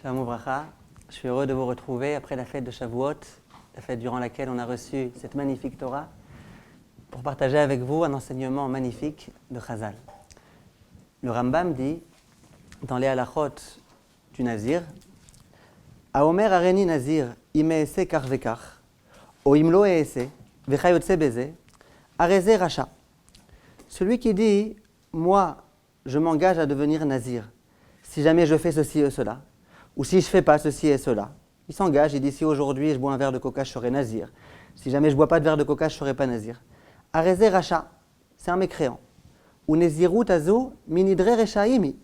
Shalom Ouvracha, je suis heureux de vous retrouver après la fête de Shavuot, la fête durant laquelle on a reçu cette magnifique Torah, pour partager avec vous un enseignement magnifique de Chazal. Le Rambam dit, dans les halachot du Nazir, Aomer areni Nazir, imeese kar vekar, o imlo eese, vechayotse beze, areze racha. Celui qui dit, moi, je m'engage à devenir Nazir, si jamais je fais ceci et cela, ou si je ne fais pas ceci et cela. Il s'engage, il dit si aujourd'hui je bois un verre de coca, je serai nazir. Si jamais je ne bois pas de verre de coca, je ne serai pas nazir. Areze racha, c'est un mécréant. Ou nezirut azu minidre rechaimi.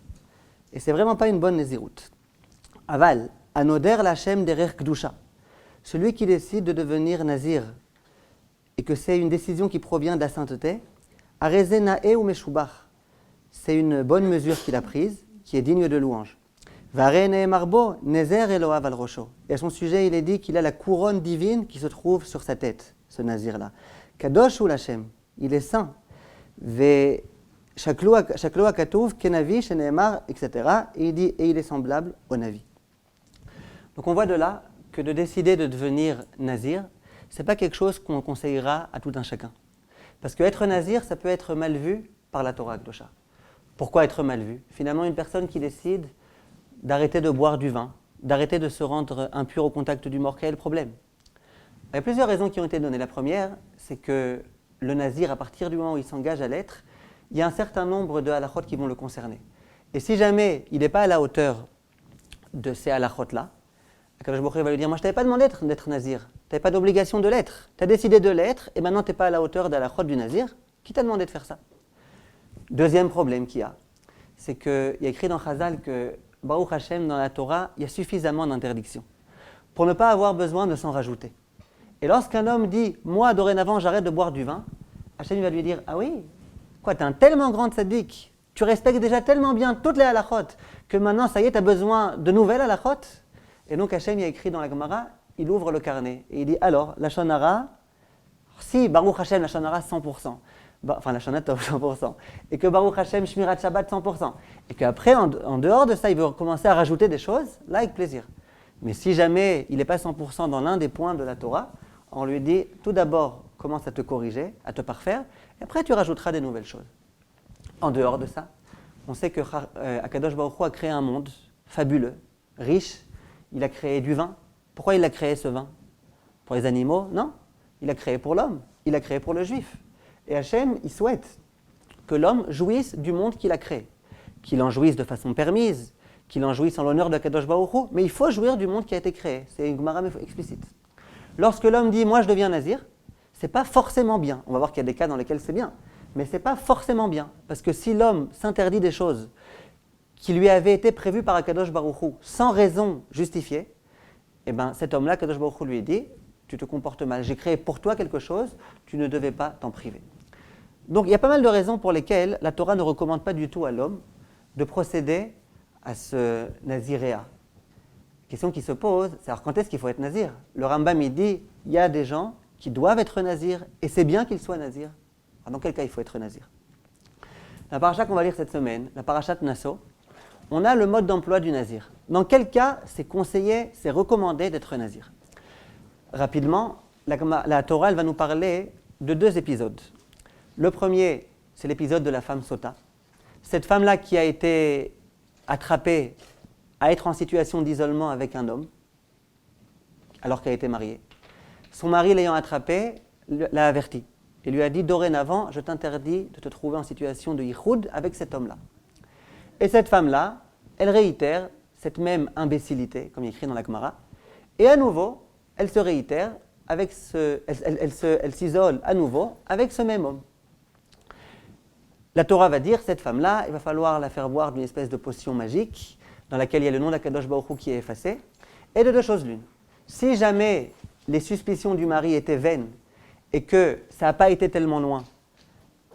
Et c'est vraiment pas une bonne nezirut. Aval, anoder lachem derer kdusha. Celui qui décide de devenir nazir et que c'est une décision qui provient de la sainteté, areze nae ou meshubach. C'est une bonne mesure qu'il a prise, qui est digne de louange. Et à son sujet, il est dit qu'il a la couronne divine qui se trouve sur sa tête, ce nazir-là. Kadosh ou l'Hachem, il est saint. Shakloa katouv, kenavi, sheneemar, etc. Et il dit, et il est semblable au navi. Donc on voit de là que de décider de devenir nazir, ce n'est pas quelque chose qu'on conseillera à tout un chacun. Parce qu'être nazir, ça peut être mal vu par la Torah Kedosha. Pourquoi être mal vu ? Finalement, une personne qui décide d'arrêter de boire du vin, d'arrêter de se rendre impur au contact du mort, quel est le problème ? Il y a plusieurs raisons qui ont été données. La première, c'est que le nazir, à partir du moment où il s'engage à l'être, il y a un certain nombre de halachot qui vont le concerner. Et si jamais il n'est pas à la hauteur de ces halachot-là, Akadosh Baruch Hu va lui dire, moi je ne t'avais pas demandé d'être nazir, tu n'avais pas d'obligation de l'être, tu as décidé de l'être et maintenant tu n'es pas à la hauteur de halachot du nazir, qui t'a demandé de faire ça ? Deuxième problème qu'il y a, c'est qu'il y a écrit dans Chazal que Baruch Hashem, dans la Torah, il y a suffisamment d'interdictions pour ne pas avoir besoin de s'en rajouter. Et lorsqu'un homme dit « Moi, dorénavant, j'arrête de boire du vin », Hashem va lui dire « Ah oui, quoi, tu es un tellement grand tzaddik, tu respectes déjà tellement bien toutes les halachot que maintenant, ça y est, tu as besoin de nouvelles halachot ?» Et donc Hashem y a écrit dans la Gemara, il ouvre le carnet et il dit « Alors, la Shonara, si Baruch Hashem, la Shonara 100%, enfin la Shana Tov 100%, et que Baruch Hashem Shmirat Shabbat 100%, et qu'après, en dehors de ça, il veut commencer à rajouter des choses, là avec plaisir. Mais si jamais il n'est pas 100% dans l'un des points de la Torah, on lui dit tout d'abord commence à te corriger, à te parfaire, et après tu rajouteras des nouvelles choses. En dehors de ça, on sait que Akadosh Baruch Hu a créé un monde fabuleux, riche, il a créé du vin. Pourquoi il a créé ce vin ? Pour les animaux ? Non, il a créé pour l'homme, il a créé pour le juif. Et Hachem, il souhaite que l'homme jouisse du monde qu'il a créé, qu'il en jouisse de façon permise, qu'il en jouisse en l'honneur de Kadosh Baruch Hu, mais il faut jouir du monde qui a été créé. C'est une Gemara explicite. Lorsque l'homme dit « moi je deviens nazir », c'est pas forcément bien. On va voir qu'il y a des cas dans lesquels c'est bien, mais c'est pas forcément bien. Parce que si l'homme s'interdit des choses qui lui avaient été prévues par Kadosh Baruch Hu sans raison justifiée, eh ben cet homme-là, Kadosh Baruch Hu lui dit « tu te comportes mal, j'ai créé pour toi quelque chose, tu ne devais pas t'en priver ». Donc il y a pas mal de raisons pour lesquelles la Torah ne recommande pas du tout à l'homme de procéder à ce naziréa. La question qui se pose, c'est alors quand est-ce qu'il faut être nazir ? Le Rambam il dit, il y a des gens qui doivent être nazir et c'est bien qu'ils soient nazirs. Alors dans quel cas il faut être nazir ? La paracha qu'on va lire cette semaine, la parachat Nasso, on a le mode d'emploi du nazir. Dans quel cas c'est conseillé, c'est recommandé d'être nazir ? Rapidement, la Torah elle va nous parler de deux épisodes. Le premier, c'est l'épisode de la femme sota. Cette femme-là qui a été attrapée à être en situation d'isolement avec un homme, alors qu'elle était mariée. Son mari, l'ayant attrapée, l'a avertie et lui a dit « Dorénavant, je t'interdis de te trouver en situation de yichoud avec cet homme-là. » Et cette femme-là, elle réitère cette même imbécilité, comme il est écrit dans la Gemara, et à nouveau, elle se réitère, elle s'isole à nouveau avec ce même homme. La Torah va dire, cette femme-là, il va falloir la faire boire d'une espèce de potion magique dans laquelle il y a le nom d'Akadosh Baruch Hu qui est effacé, et de deux choses l'une. Si jamais les suspicions du mari étaient vaines et que ça n'a pas été tellement loin,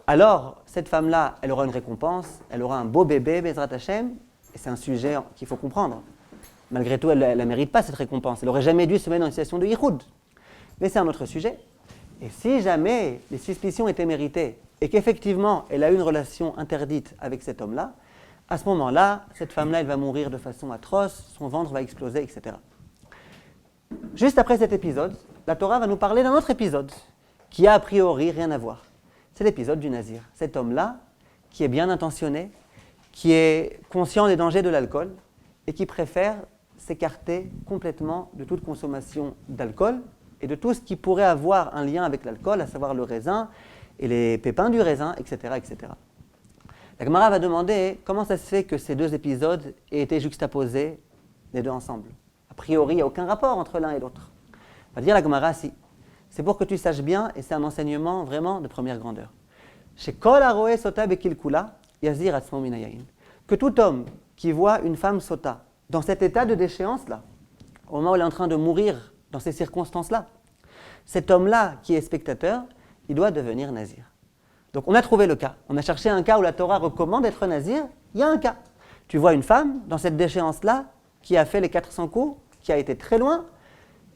alors cette femme-là, elle aura une récompense, elle aura un beau bébé, Bezrat Hashem, et c'est un sujet qu'il faut comprendre. Malgré tout, elle ne la mérite pas cette récompense, elle n'aurait jamais dû se mettre dans une situation de yichoud. Mais c'est un autre sujet. Et si jamais les suspicions étaient méritées, et qu'effectivement, elle a eu une relation interdite avec cet homme-là, à ce moment-là, cette femme-là, elle va mourir de façon atroce, son ventre va exploser, etc. Juste après cet épisode, la Torah va nous parler d'un autre épisode qui a priori rien à voir. C'est l'épisode du Nazir. Cet homme-là, qui est bien intentionné, qui est conscient des dangers de l'alcool et qui préfère s'écarter complètement de toute consommation d'alcool et de tout ce qui pourrait avoir un lien avec l'alcool, à savoir le raisin et les pépins du raisin, etc. etc. La Gemara va demander comment ça se fait que ces deux épisodes aient été juxtaposés, les deux ensemble. A priori, il n'y a aucun rapport entre l'un et l'autre. Va dire la Gemara, si. C'est pour que tu saches bien, et c'est un enseignement vraiment de première grandeur. Chez Kol Haroé Sota Bekilkula, Yazir Atzmo Minayayin. Que tout homme qui voit une femme sota dans cet état de déchéance-là, au moment où elle est en train de mourir dans ces circonstances-là, cet homme-là qui est spectateur, il doit devenir nazir. Donc on a trouvé le cas. On a cherché un cas où la Torah recommande d'être nazir. Il y a un cas. Tu vois une femme dans cette déchéance-là qui a fait les 400 coups, qui a été très loin.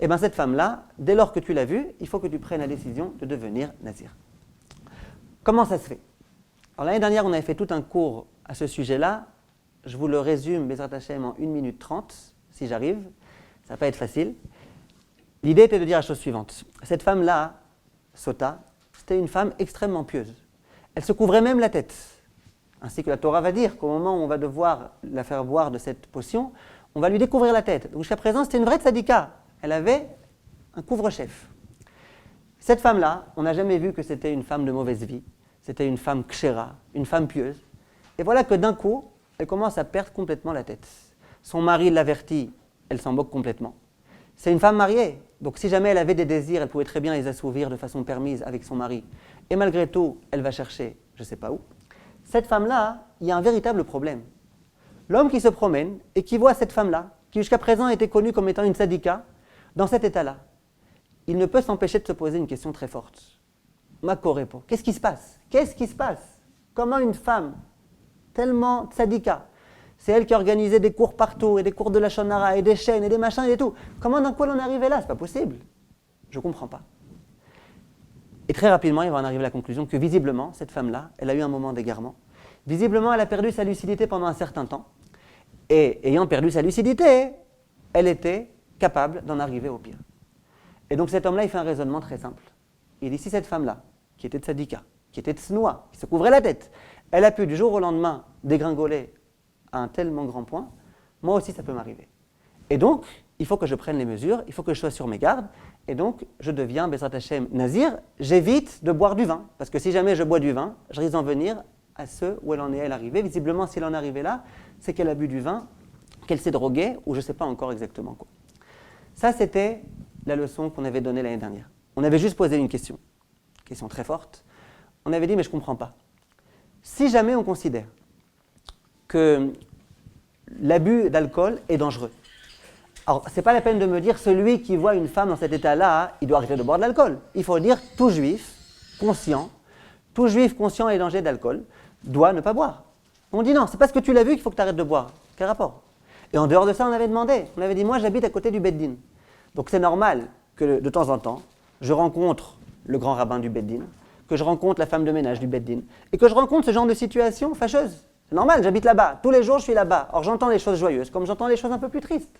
Et bien cette femme-là, dès lors que tu l'as vue, il faut que tu prennes la décision de devenir nazir. Comment ça se fait? Alors l'année dernière, on avait fait tout un cours à ce sujet-là. Je vous le résume, Bezrat Hashem, en 1 minute 30, si j'arrive. Ça ne va pas être facile. L'idée était de dire la chose suivante. Cette femme-là, Sota, c'était une femme extrêmement pieuse. Elle se couvrait même la tête. Ainsi que la Torah va dire qu'au moment où on va devoir la faire boire de cette potion, on va lui découvrir la tête. Donc jusqu'à présent, c'était une vraie tzadika. Elle avait un couvre-chef. Cette femme-là, on n'a jamais vu que c'était une femme de mauvaise vie. C'était une femme kshera, une femme pieuse. Et voilà que d'un coup, elle commence à perdre complètement la tête. Son mari l'avertit, elle s'en moque complètement. C'est une femme mariée, donc si jamais elle avait des désirs, elle pouvait très bien les assouvir de façon permise avec son mari. Et malgré tout, elle va chercher, je ne sais pas où. Cette femme-là, il y a un véritable problème. L'homme qui se promène et qui voit cette femme-là, qui jusqu'à présent était connue comme étant une tzadika, dans cet état-là, il ne peut s'empêcher de se poser une question très forte. Makorepo, qu'est-ce qui se passe? Qu'est-ce qui se passe? Comment une femme tellement tzadika, c'est elle qui organisait des cours partout, et des cours de la shonara, et des chaînes, et des machins, et tout. Comment d'un coup elle en est arrivée là? C'est pas possible. Je ne comprends pas. Et très rapidement, il va en arriver à la conclusion que visiblement, cette femme-là, elle a eu un moment d'égarement. Visiblement, elle a perdu sa lucidité pendant un certain temps. Et ayant perdu sa lucidité, elle était capable d'en arriver au pire. Et donc cet homme-là, il fait un raisonnement très simple. Il dit, si cette femme-là, qui était tzadika, qui était tsnoua, qui se couvrait la tête, elle a pu du jour au lendemain dégringoler à un tellement grand point, moi aussi ça peut m'arriver. Et donc, il faut que je prenne les mesures, il faut que je sois sur mes gardes, et donc je deviens, Bezrat Hashem, nazir, j'évite de boire du vin, parce que si jamais je bois du vin, je risque d'en venir à ce où elle en est arrivée. Visiblement, si elle en est arrivée là, c'est qu'elle a bu du vin, qu'elle s'est droguée, ou je ne sais pas encore exactement quoi. Ça, c'était la leçon qu'on avait donnée l'année dernière. On avait juste posé une question très forte. On avait dit, mais je ne comprends pas. Si jamais on considère que l'abus d'alcool est dangereux, alors ce n'est pas la peine de me dire celui qui voit une femme dans cet état-là, il doit arrêter de boire de l'alcool. Il faut dire tout juif conscient des dangers d'alcool doit ne pas boire. On dit non, c'est parce que tu l'as vu qu'il faut que tu arrêtes de boire. Quel rapport? Et en dehors de ça, on avait demandé, on avait dit, moi j'habite à côté du Beddin. Donc c'est normal que de temps en temps, je rencontre le grand rabbin du Beddin, que je rencontre la femme de ménage du Beddin, et que je rencontre ce genre de situation fâcheuse. C'est normal, j'habite là-bas, tous les jours je suis là-bas. Or j'entends des choses joyeuses, comme j'entends des choses un peu plus tristes.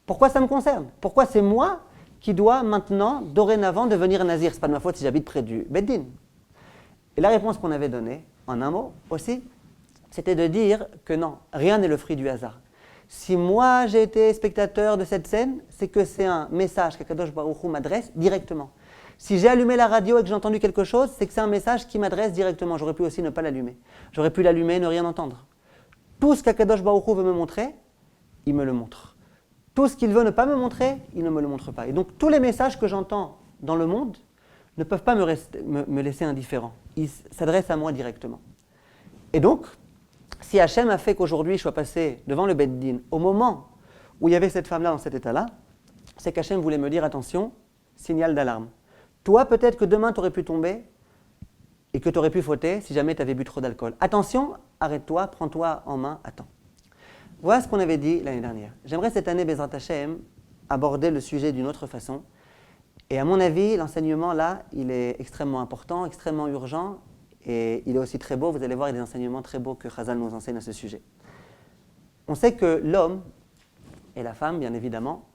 Pourquoi ça me concerne? Pourquoi c'est moi qui dois maintenant, dorénavant, devenir nazir? C'est pas de ma faute si j'habite près du Beddin. Et la réponse qu'on avait donnée, en un mot aussi, c'était de dire que non, rien n'est le fruit du hasard. Si moi j'ai été spectateur de cette scène, c'est que c'est un message qu'Akadosh Baruch Hu m'adresse directement. Si j'ai allumé la radio et que j'ai entendu quelque chose, c'est que c'est un message qui m'adresse directement. J'aurais pu aussi ne pas l'allumer. J'aurais pu l'allumer et ne rien entendre. Tout ce qu'Akadosh Baruch Hu veut me montrer, il me le montre. Tout ce qu'il veut ne pas me montrer, il ne me le montre pas. Et donc tous les messages que j'entends dans le monde ne peuvent pas me laisser indifférent. Ils s'adressent à moi directement. Et donc, si Hachem a fait qu'aujourd'hui je sois passé devant le Beddin au moment où il y avait cette femme-là dans cet état-là, c'est qu'Hachem voulait me dire, attention, signal d'alarme. Toi, peut-être que demain, tu aurais pu tomber et que tu aurais pu fauter si jamais tu avais bu trop d'alcool. Attention, arrête-toi, prends-toi en main, attends. Voilà ce qu'on avait dit l'année dernière. J'aimerais cette année, Bezrat Hashem, aborder le sujet d'une autre façon. Et à mon avis, l'enseignement là, il est extrêmement important, extrêmement urgent. et il est aussi très beau. Vous allez voir, il y a des enseignements très beaux que Chazal nous enseigne à ce sujet. On sait que l'homme et la femme, bien évidemment,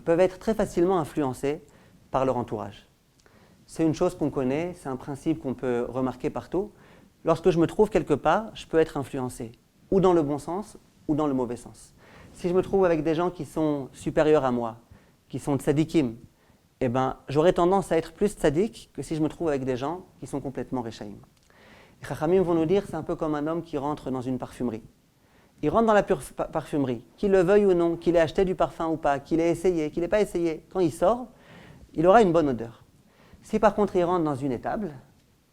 peuvent être très facilement influencés par leur entourage. C'est une chose qu'on connaît, c'est un principe qu'on peut remarquer partout. Lorsque je me trouve quelque part, je peux être influencé, ou dans le bon sens, ou dans le mauvais sens. Si je me trouve avec des gens qui sont supérieurs à moi, qui sont tzadikim, eh ben, j'aurais tendance à être plus tzadik que si je me trouve avec des gens qui sont complètement rechaïm. Les Chachamim vont nous dire, c'est un peu comme un homme qui rentre dans une parfumerie. Il rentre dans la parfumerie, qu'il le veuille ou non, qu'il ait acheté du parfum ou pas, qu'il ait essayé, qu'il n'ait pas essayé. Quand il sort, il aura une bonne odeur. Si par contre il rentre dans une étable,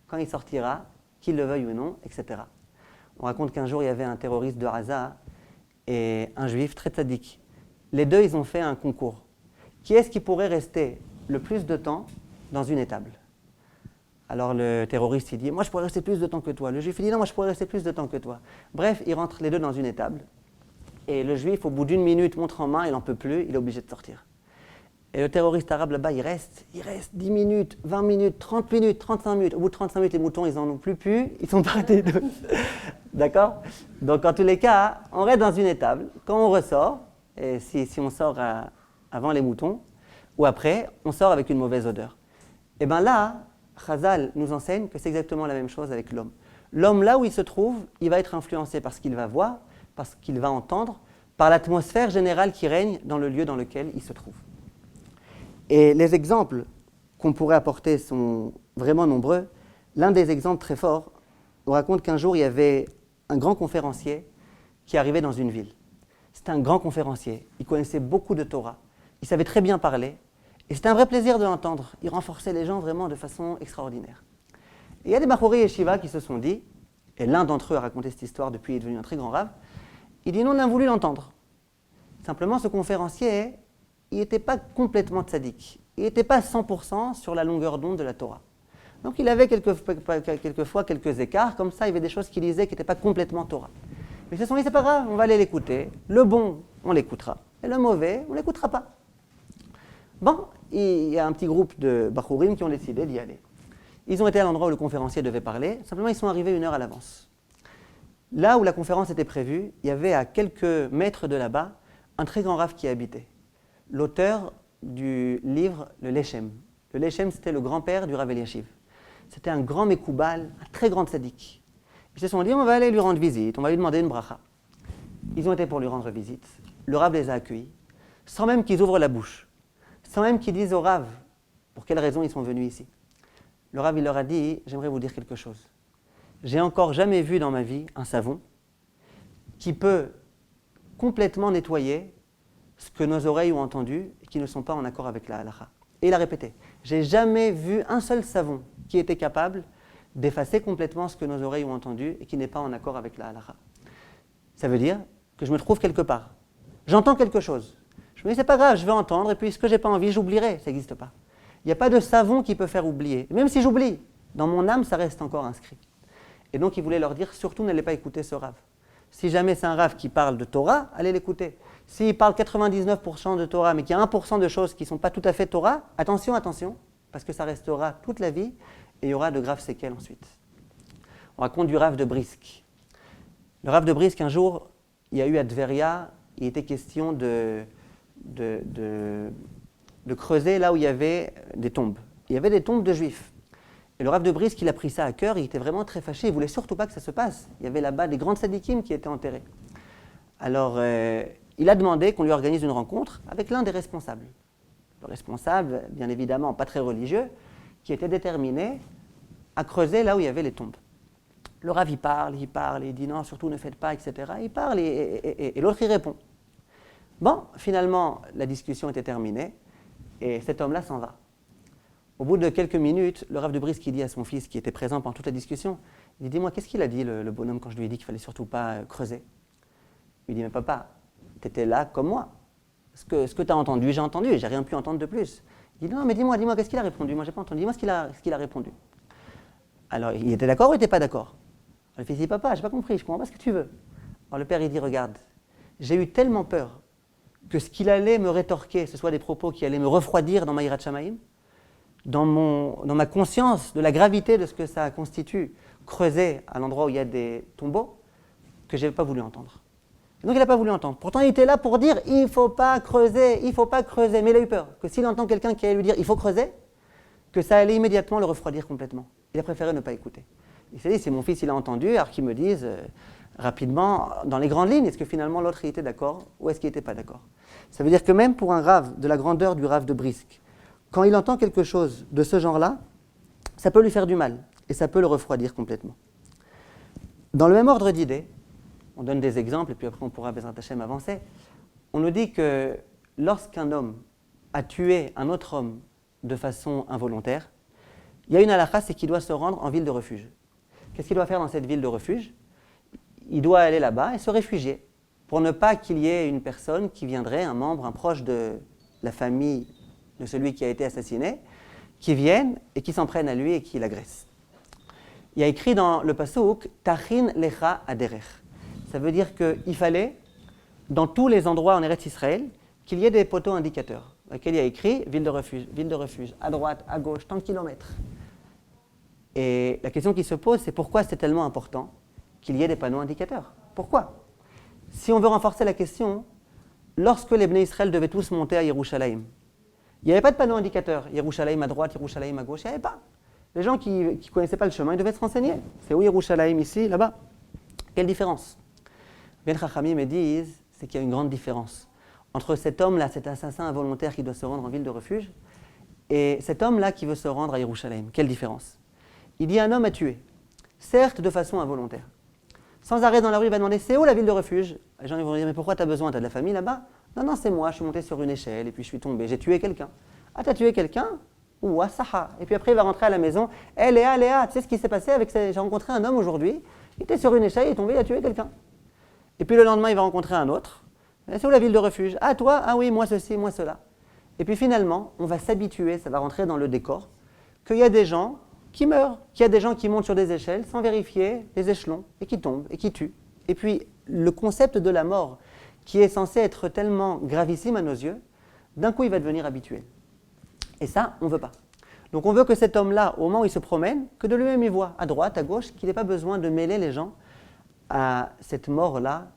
quand il sortira, qu'il le veuille ou non, etc. On raconte qu'un jour il y avait un terroriste de Gaza et un juif très tzaddik. Les deux, ils ont fait un concours. Qui est-ce qui pourrait rester le plus de temps dans une étable? Alors le terroriste, il dit « Moi, je pourrais rester plus de temps que toi ». Le juif, il dit « Non, moi, je pourrais rester plus de temps que toi ». Bref, ils rentrent les deux dans une étable. Et le juif, au bout d'une minute, montre en main, il n'en peut plus, il est obligé de sortir. Et le terroriste arabe là-bas, il reste 10 minutes, 20 minutes, 30 minutes, 35 minutes. Au bout de 35 minutes, les moutons, ils n'en ont plus pu, ils sont partis tous. D'accord? Donc, en tous les cas, on reste dans une étable. Quand on ressort, et si on sort avant les moutons, ou après, on sort avec une mauvaise odeur. Et bien là, Chazal nous enseigne que c'est exactement la même chose avec l'homme. L'homme, là où il se trouve, il va être influencé par ce qu'il va voir, par ce qu'il va entendre, par l'atmosphère générale qui règne dans le lieu dans lequel il se trouve. Et les exemples qu'on pourrait apporter sont vraiment nombreux. L'un des exemples très forts nous raconte qu'un jour, il y avait un grand conférencier qui arrivait dans une ville. C'était un grand conférencier. Il connaissait beaucoup de Torah. Il savait très bien parler. Et c'était un vrai plaisir de l'entendre. Il renforçait les gens vraiment de façon extraordinaire. Et il y a des Bachori et Shiva qui se sont dit, et l'un d'entre eux a raconté cette histoire depuis, il est devenu un très grand rave, il dit, nous, on a voulu l'entendre. Simplement, ce conférencier, il n'était pas complètement tzaddik. Il n'était pas 100% sur la longueur d'onde de la Torah. Donc il avait quelquefois quelques écarts, comme ça, il y avait des choses qu'il disait qui n'étaient pas complètement Torah. Mais ils se sont dit, c'est pas grave, on va aller l'écouter. Le bon, on l'écoutera. Et le mauvais, on ne l'écoutera pas. Bon, il y a un petit groupe de Bachurim qui ont décidé d'y aller. Ils ont été à l'endroit où le conférencier devait parler, simplement ils sont arrivés 1 heure à l'avance. Là où la conférence était prévue, il y avait à quelques mètres de là-bas un très grand rave qui y habitait. L'auteur du livre Le Leshem. Le Leshem, c'était le grand-père du Rav Eliashiv. C'était un grand Mekoubal, un très grand tzaddik. Ils se sont dit, on va aller lui rendre visite, on va lui demander une bracha. Ils ont été pour lui rendre visite. Le Rav les a accueillis, sans même qu'ils ouvrent la bouche, sans même qu'ils disent au Rav pour quelle raison ils sont venus ici. Le Rav, il leur a dit, j'aimerais vous dire quelque chose. J'ai encore jamais vu dans ma vie un savon qui peut complètement nettoyer ce que nos oreilles ont entendu et qui ne sont pas en accord avec la halakha. Et il a répété, j'ai jamais vu un seul savon qui était capable d'effacer complètement ce que nos oreilles ont entendu et qui n'est pas en accord avec la halakha. Ça veut dire que je me trouve quelque part. J'entends quelque chose. Je me dis, c'est pas grave, je vais entendre et puis ce que j'ai pas envie, j'oublierai. Ça n'existe pas. Il n'y a pas de savon qui peut faire oublier. Même si j'oublie, dans mon âme, ça reste encore inscrit. Et donc, il voulait leur dire, surtout, n'allez pas écouter ce rave. Si jamais c'est un rave qui parle de Torah, allez l'écouter. S'il parle 99% de Torah, mais qu'il y a 1% de choses qui ne sont pas tout à fait Torah, attention, attention, parce que ça restera toute la vie et il y aura de graves séquelles ensuite. On raconte du rave de Brisk. Le rave de Brisk, un jour, il y a eu à Tveria, il était question de creuser là où il y avait des tombes. Il y avait des tombes de juifs. Et le rave de Brisk, il a pris ça à cœur, il était vraiment très fâché, il ne voulait surtout pas que ça se passe. Il y avait là-bas des grands tzadikim qui étaient enterrés. Alors, il a demandé qu'on lui organise une rencontre avec l'un des responsables. Le responsable, bien évidemment, pas très religieux, qui était déterminé à creuser là où il y avait les tombes. Le rave, il parle, il dit non, surtout ne faites pas, etc. Il parle et l'autre, il répond. Bon, finalement, la discussion était terminée et cet homme-là s'en va. Au bout de quelques minutes, le rave de Brisk qui dit à son fils, qui était présent pendant toute la discussion, il dit, dis-moi, qu'est-ce qu'il a dit, le bonhomme, quand je lui ai dit qu'il ne fallait surtout pas creuser? Il dit, mais papa, tu étais là comme moi. Ce que tu as entendu, j'ai entendu, et j'ai rien pu entendre de plus. Il dit, non, mais dis-moi, qu'est-ce qu'il a répondu? Moi, je n'ai pas entendu, dis-moi ce qu'il a répondu. Alors, il était d'accord ou il n'était pas d'accord? Le fils dit, papa, je n'ai pas compris, je ne comprends pas ce que tu veux. Alors le père, il dit, regarde, j'ai eu tellement peur que ce qu'il allait me rétorquer, ce soit des propos qui allaient me refroidir dans ma hirat shamayim, dans ma conscience de la gravité de ce que ça constitue, creuser à l'endroit où il y a des tombeaux, que je n'avais pas voulu entendre. Et donc il n'a pas voulu entendre. Pourtant il était là pour dire il ne faut pas creuser, mais il a eu peur que s'il entend quelqu'un qui allait lui dire il faut creuser, que ça allait immédiatement le refroidir complètement. Il a préféré ne pas écouter. Il s'est dit si mon fils il a entendu, alors qu'il me dise rapidement, dans les grandes lignes, est-ce que finalement l'autre il était d'accord ou est-ce qu'il n'était pas d'accord. Ça veut dire que même pour un rave de la grandeur du rave de Brisk, quand il entend quelque chose de ce genre-là, ça peut lui faire du mal et ça peut le refroidir complètement. Dans le même ordre d'idées, on donne des exemples et puis après on pourra Bezrat Hashem avancer. On nous dit que lorsqu'un homme a tué un autre homme de façon involontaire, il y a une halakha, c'est qu'il doit se rendre en ville de refuge. Qu'est-ce qu'il doit faire dans cette ville de refuge? Il doit aller là-bas et se réfugier pour ne pas qu'il y ait une personne qui viendrait, un membre, un proche de la famille de celui qui a été assassiné, qui vienne et qui s'en prenne à lui et qui l'agresse. Il y a écrit dans le passouk « Tachin lecha aderech ». Ça veut dire qu'il fallait, dans tous les endroits en Eretz Israël, qu'il y ait des poteaux indicateurs, dans lesquels il y a écrit « ville de refuge, à droite, à gauche, tant de kilomètres ». Et la question qui se pose, c'est pourquoi c'est tellement important qu'il y ait des panneaux indicateurs. Pourquoi? Si on veut renforcer la question, lorsque les Bnei Israël devaient tous monter à Yerushalayim, il n'y avait pas de panneau indicateur, Yerushalayim à droite, Yerushalayim à gauche, il n'y avait pas. Les gens qui ne connaissaient pas le chemin, ils devaient se renseigner. C'est où Yerushalayim, ici, là-bas? Quelle différence? Bien Chachamim me disent, c'est qu'il y a une grande différence entre cet homme-là, cet assassin involontaire qui doit se rendre en ville de refuge, et cet homme-là qui veut se rendre à Yerushalayim. Quelle différence? Il y a un homme à tuer, certes de façon involontaire. Sans arrêt dans la rue, il va demander c'est où la ville de refuge? Les gens ils vont dire mais pourquoi tu as besoin? Tu as de la famille là-bas? Non, c'est moi, je suis monté sur une échelle et puis je suis tombé, j'ai tué quelqu'un. Ah, tu as tué quelqu'un? Ou Asaha. Et puis après, il va rentrer à la maison. Léa, tu sais ce qui s'est passé avec j'ai rencontré un homme aujourd'hui, il était sur une échelle, il est tombé, il a tué quelqu'un. Et puis le lendemain, il va rencontrer un autre. C'est où la ville de refuge? Ah, toi? Ah oui, moi ceci, moi cela. Et puis finalement, on va s'habituer, ça va rentrer dans le décor, qu'il y a des gens qui meurent, qu'il y a des gens qui montent sur des échelles sans vérifier les échelons et qui tombent et qui tuent. Et puis le concept de la mort, qui est censé être tellement gravissime à nos yeux, d'un coup il va devenir habituel. Et ça, on ne veut pas. Donc on veut que cet homme-là, au moment où il se promène, que de lui-même il voit, à droite, à gauche, qu'il n'ait pas besoin de mêler les gens à cette mort-là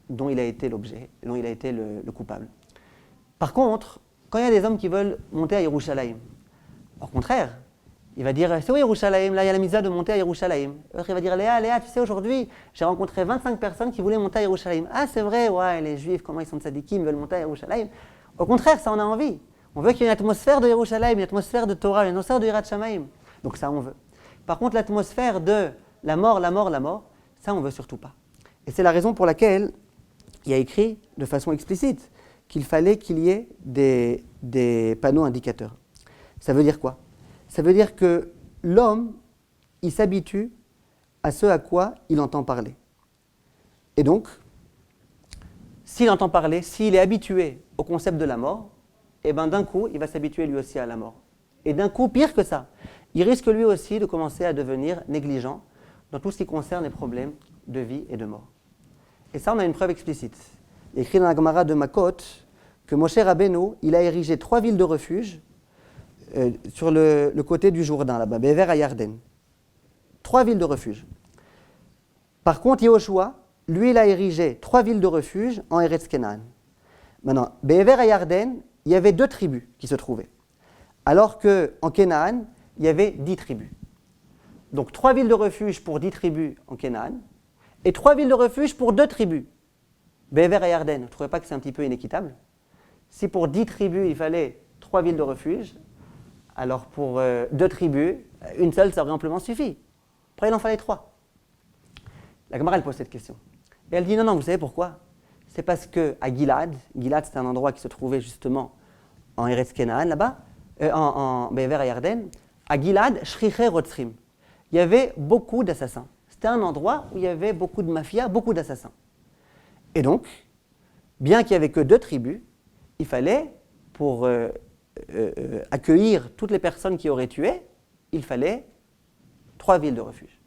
dont il a été l'objet, dont il a été le coupable. Par contre, quand il y a des hommes qui veulent monter à Yerushalayim, au contraire, il va dire, c'est où Yerushalayim? Là, il y a la mitzvah de monter à Yerushalayim. L'autre, il va dire, Léa, tu sais, aujourd'hui, j'ai rencontré 25 personnes qui voulaient monter à Yerushalayim. Ah, c'est vrai, ouais, les juifs, comment ils sont tzadikim, veulent monter à Yerushalayim. Au contraire, ça, on a envie. On veut qu'il y ait une atmosphère de Yerushalayim, une atmosphère de Torah, une atmosphère de Yirat Shamayim. Donc ça, on veut. Par contre, l'atmosphère de la mort, ça, on ne veut surtout pas. Et c'est la raison pour laquelle il y a écrit de façon explicite qu'il fallait qu'il y ait des panneaux indicateurs. Ça veut dire quoi? Ça veut dire que l'homme, il s'habitue à ce à quoi il entend parler. Et donc, s'il entend parler, s'il est habitué au concept de la mort, et bien d'un coup, il va s'habituer lui aussi à la mort. Et d'un coup, pire que ça, il risque lui aussi de commencer à devenir négligent dans tout ce qui concerne les problèmes de vie et de mort. Et ça, on a une preuve explicite. Il est écrit dans la Gemara de Makot que Moshe Rabbeinu, il a érigé 3 villes de refuge sur le côté du Jourdain, là-bas, Be'ever à Yarden. 3 villes de refuge. Par contre, Yehoshua, lui, il a érigé 3 villes de refuge en Eretz Kenan. Maintenant, Be'ever à Yarden, il y avait 2 tribus qui se trouvaient. Alors qu'en Canaan, il y avait 10 tribus. Donc 3 villes de refuge pour 10 tribus en Canaan, et 3 villes de refuge pour 2 tribus. Be'ever à Yarden, vous ne trouvez pas que c'est un petit peu inéquitable? Si pour 10 tribus, il fallait 3 villes de refuge, alors pour 2 tribus, une seule, ça aurait amplement suffi. Après, il en fallait 3. La Gemara, elle pose cette question. Et elle dit, non, vous savez pourquoi? C'est parce qu'à Gilad, c'était un endroit qui se trouvait justement en Eretz Kenaan, là-bas, en Be'ever à Yarden, à Gilad, Shriche Rotzrim. Il y avait beaucoup d'assassins. C'était un endroit où il y avait beaucoup de mafias, beaucoup d'assassins. Et donc, bien qu'il n'y avait que 2 tribus, il fallait, pour accueillir toutes les personnes qui auraient tué, il fallait 3 villes de refuge.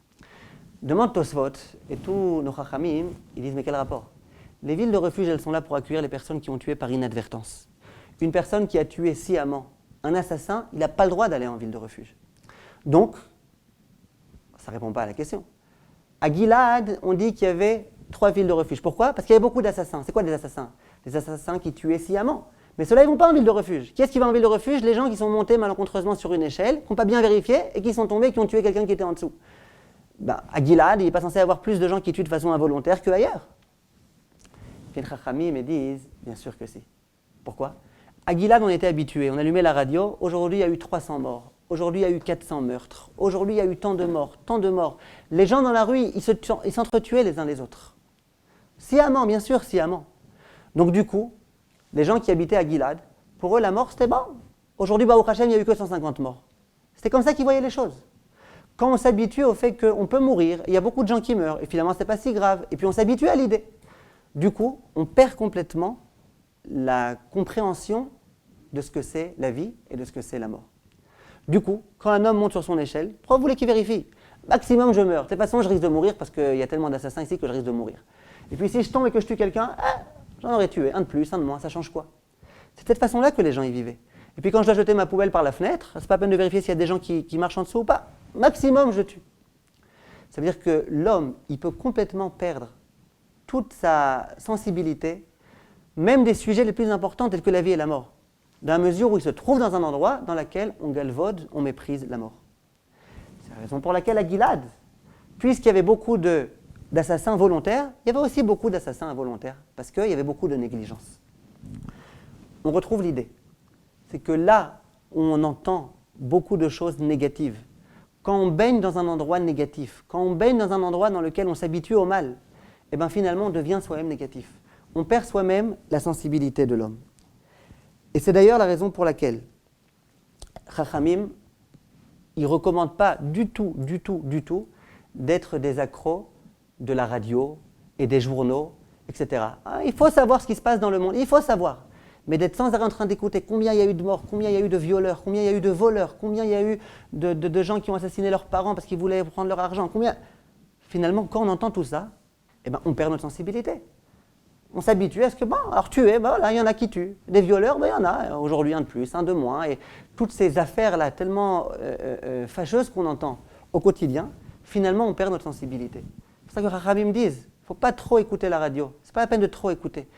Demande Tosfot, et tous nos chachamim, ils disent mais quel rapport? Les villes de refuge, elles sont là pour accueillir les personnes qui ont tué par inadvertance. Une personne qui a tué sciemment un assassin, il n'a pas le droit d'aller en ville de refuge. Donc, ça ne répond pas à la question. À Gilad, on dit qu'il y avait 3 villes de refuge. Pourquoi? Parce qu'il y avait beaucoup d'assassins. C'est quoi des assassins? Des assassins qui tuaient sciemment. Mais ceux-là, ils ne vont pas en ville de refuge. Qui est-ce qui va en ville de refuge? Les gens qui sont montés malencontreusement sur une échelle, qui n'ont pas bien vérifié et qui sont tombés et qui ont tué quelqu'un qui était en dessous. À Gilad, il n'est pas censé y avoir plus de gens qui tuent de façon involontaire qu'ailleurs. Les Chachamim me disent, bien sûr que si. Pourquoi? À Gilad, on était habitués, on allumait la radio, aujourd'hui il y a eu 300 morts, aujourd'hui il y a eu 400 meurtres, aujourd'hui il y a eu tant de morts, tant de morts. Les gens dans la rue, ils s'entretuaient les uns les autres. Sciemment, bien sûr, sciemment. Donc du coup, les gens qui habitaient à Gilad, pour eux la mort c'était bon. Aujourd'hui, Baruch Hashem, il n'y a eu que 150 morts. C'était comme ça qu'ils voyaient les choses. Quand on s'habitue au fait qu'on peut mourir, il y a beaucoup de gens qui meurent, et finalement c'est pas si grave, et puis on s'habitue à l'idée. Du coup, on perd complètement la compréhension de ce que c'est la vie et de ce que c'est la mort. Du coup, quand un homme monte sur son échelle, pourquoi vous voulez qu'il vérifie? Maximum, je meurs. De toute façon, je risque de mourir parce qu'il y a tellement d'assassins ici que je risque de mourir. Et puis si je tombe et que je tue quelqu'un, j'en aurais tué. Un de plus, un de moins, ça change quoi? C'est de cette façon-là que les gens y vivaient. Et puis quand je dois jeter ma poubelle par la fenêtre, c'est pas la peine de vérifier s'il y a des gens qui marchent en dessous ou pas. Maximum, je tue. Ça veut dire que l'homme, il peut complètement perdre toute sa sensibilité, même des sujets les plus importants tels que la vie et la mort, dans la mesure où il se trouve dans un endroit dans lequel on galvaude, on méprise la mort. C'est la raison pour laquelle à Gilad, puisqu'il y avait beaucoup d'assassins volontaires, il y avait aussi beaucoup d'assassins involontaires, parce qu'il y avait beaucoup de négligence. On retrouve l'idée, c'est que là où on entend beaucoup de choses négatives, quand on baigne dans un endroit négatif, quand on baigne dans un endroit dans lequel on s'habitue au mal, et bien finalement on devient soi-même négatif. On perd soi-même la sensibilité de l'homme. Et c'est d'ailleurs la raison pour laquelle Chachamim, ils ne recommandent pas du tout d'être des accros de la radio et des journaux, etc. Il faut savoir ce qui se passe dans le monde, il faut savoir. Mais d'être sans arrêt en train d'écouter combien il y a eu de morts, combien il y a eu de violeurs, combien il y a eu de voleurs, combien il y a eu de gens qui ont assassiné leurs parents parce qu'ils voulaient prendre leur argent, combien... Finalement, quand on entend tout ça, on perd notre sensibilité. On s'habitue à ce que, alors tuer, là, il y en a qui tuent. Des violeurs, il y en a. Aujourd'hui, un de plus, un de moins. Et toutes ces affaires-là, tellement fâcheuses qu'on entend au quotidien, finalement, on perd notre sensibilité. C'est pour ça que Chachamim me disent, il ne faut pas trop écouter la radio. Ce n'est pas la peine de trop écouter.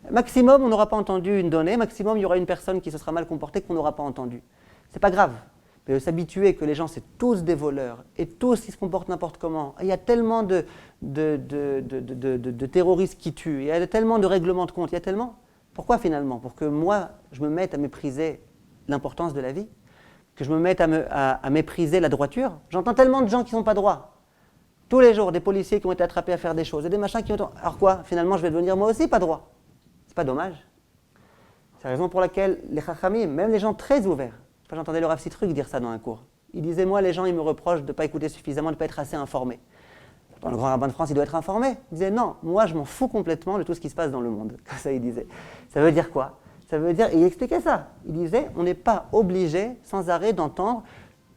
Maximum, on n'aura pas entendu une donnée. Maximum, il y aura une personne qui se sera mal comportée qu'on n'aura pas entendue. Ce n'est pas grave. Mais de s'habituer que les gens, c'est tous des voleurs et tous qui se comportent n'importe comment. Il y a tellement de terroristes qui tuent, il y a tellement de règlements de compte, il y a tellement... Pourquoi finalement? Pour que moi, je me mette à mépriser l'importance de la vie, que je me mette à mépriser la droiture. J'entends tellement de gens qui ne sont pas droits. Tous les jours, des policiers qui ont été attrapés à faire des choses, et des machins qui ont... Alors quoi? Finalement, je vais devenir moi aussi pas droit. C'est pas dommage. C'est la raison pour laquelle les Chachamim, même les gens très ouverts, j'entendais le Rav Sitruk dire ça dans un cours. Il disait, moi, les gens, ils me reprochent de ne pas écouter suffisamment, de ne pas être assez informé. Dans le grand rabbin de France, il doit être informé. Il disait, non, moi, je m'en fous complètement de tout ce qui se passe dans le monde. Comme ça, il disait. Ça veut dire quoi? Ça veut dire, et il expliquait ça. Il disait, on n'est pas obligé, sans arrêt, d'entendre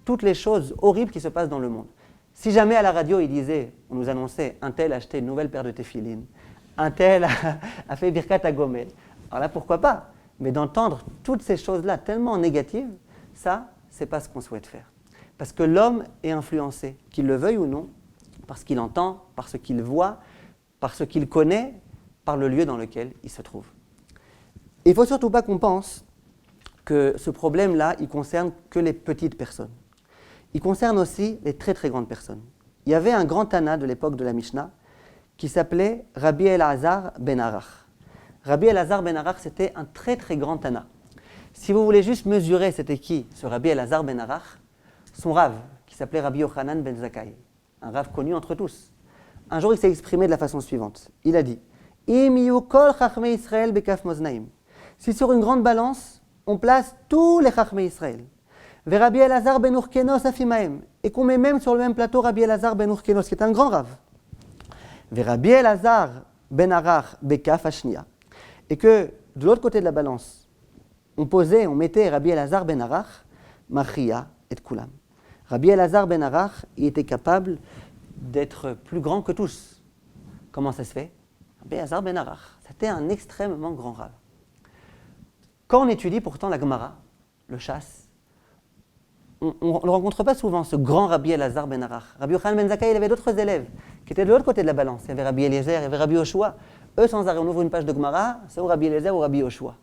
toutes les choses horribles qui se passent dans le monde. Si jamais à la radio, il disait, on nous annonçait, un tel a acheté une nouvelle paire de téfilines, un tel a fait Birkat HaGomel, alors là, pourquoi pas? Mais d'entendre toutes ces choses-là tellement négatives, ça, c'est pas ce qu'on souhaite faire. Parce que l'homme est influencé, qu'il le veuille ou non, par ce qu'il entend, par ce qu'il voit, par ce qu'il connaît, par le lieu dans lequel il se trouve. Et il ne faut surtout pas qu'on pense que ce problème-là, il ne concerne que les petites personnes. Il concerne aussi les très très grandes personnes. Il y avait un grand Tana de l'époque de la Mishnah qui s'appelait Rabbi Elazar ben Arach. Rabbi Elazar ben Arach, c'était un très très grand Tana. Si vous voulez juste mesurer c'était qui, ce Rabbi Elazar ben Arach, son Rav, qui s'appelait Rabbi Yochanan ben Zakkai, un Rav connu entre tous. Un jour, il s'est exprimé de la façon suivante. Il a dit « Im yu kol chachmei Israël bekaf moznaim » Si sur une grande balance, on place tous les chachmei Israël, « Ve Rabbi Elazar ben Urkenos afimaem » et qu'on met même sur le même plateau Rabbi Elazar ben Urkenos, qui est un grand Rav. « Ve Rabbi Elazar ben Arach bekaf ashnia » et que, de l'autre côté de la balance, on mettait Rabbi Elazar ben Arach, Machia et Kulam. Rabbi Elazar ben Arach, il était capable d'être plus grand que tous. Comment ça se fait? Rabbi Elazar ben Arach, c'était un extrêmement grand Rav. Quand on étudie pourtant la Gemara, le chasse. On ne le rencontre pas souvent, ce grand Rabbi Elazar ben Arach. Rabbi Yochanan ben Zakkai, il avait d'autres élèves qui étaient de l'autre côté de la balance. Il y avait Rabbi Eliezer, il y avait Rabbi Yoshua. Eux, sans arrêt, on ouvre une page de Gemara, c'est ou Rabbi Eliezer ou Rabbi Yoshua.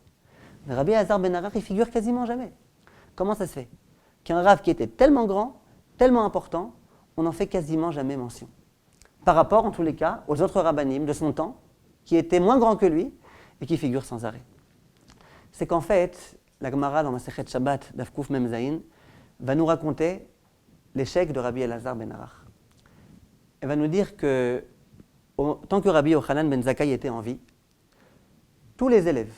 Mais Rabbi Elazar ben Arach, il figure quasiment jamais. Comment ça se fait qu'un Rav qui était tellement grand, tellement important, on n'en fait quasiment jamais mention? Par rapport, en tous les cas, aux autres rabbanim de son temps, qui étaient moins grands que lui et qui figurent sans arrêt. C'est qu'en fait, la Gemara dans Masechet Shabbat d'Af Kuf Mem Zayin va nous raconter l'échec de Rabbi Elazar ben Arach. Elle va nous dire que, tant que Rabbi Yochanan ben Zakkai était en vie, tous les élèves,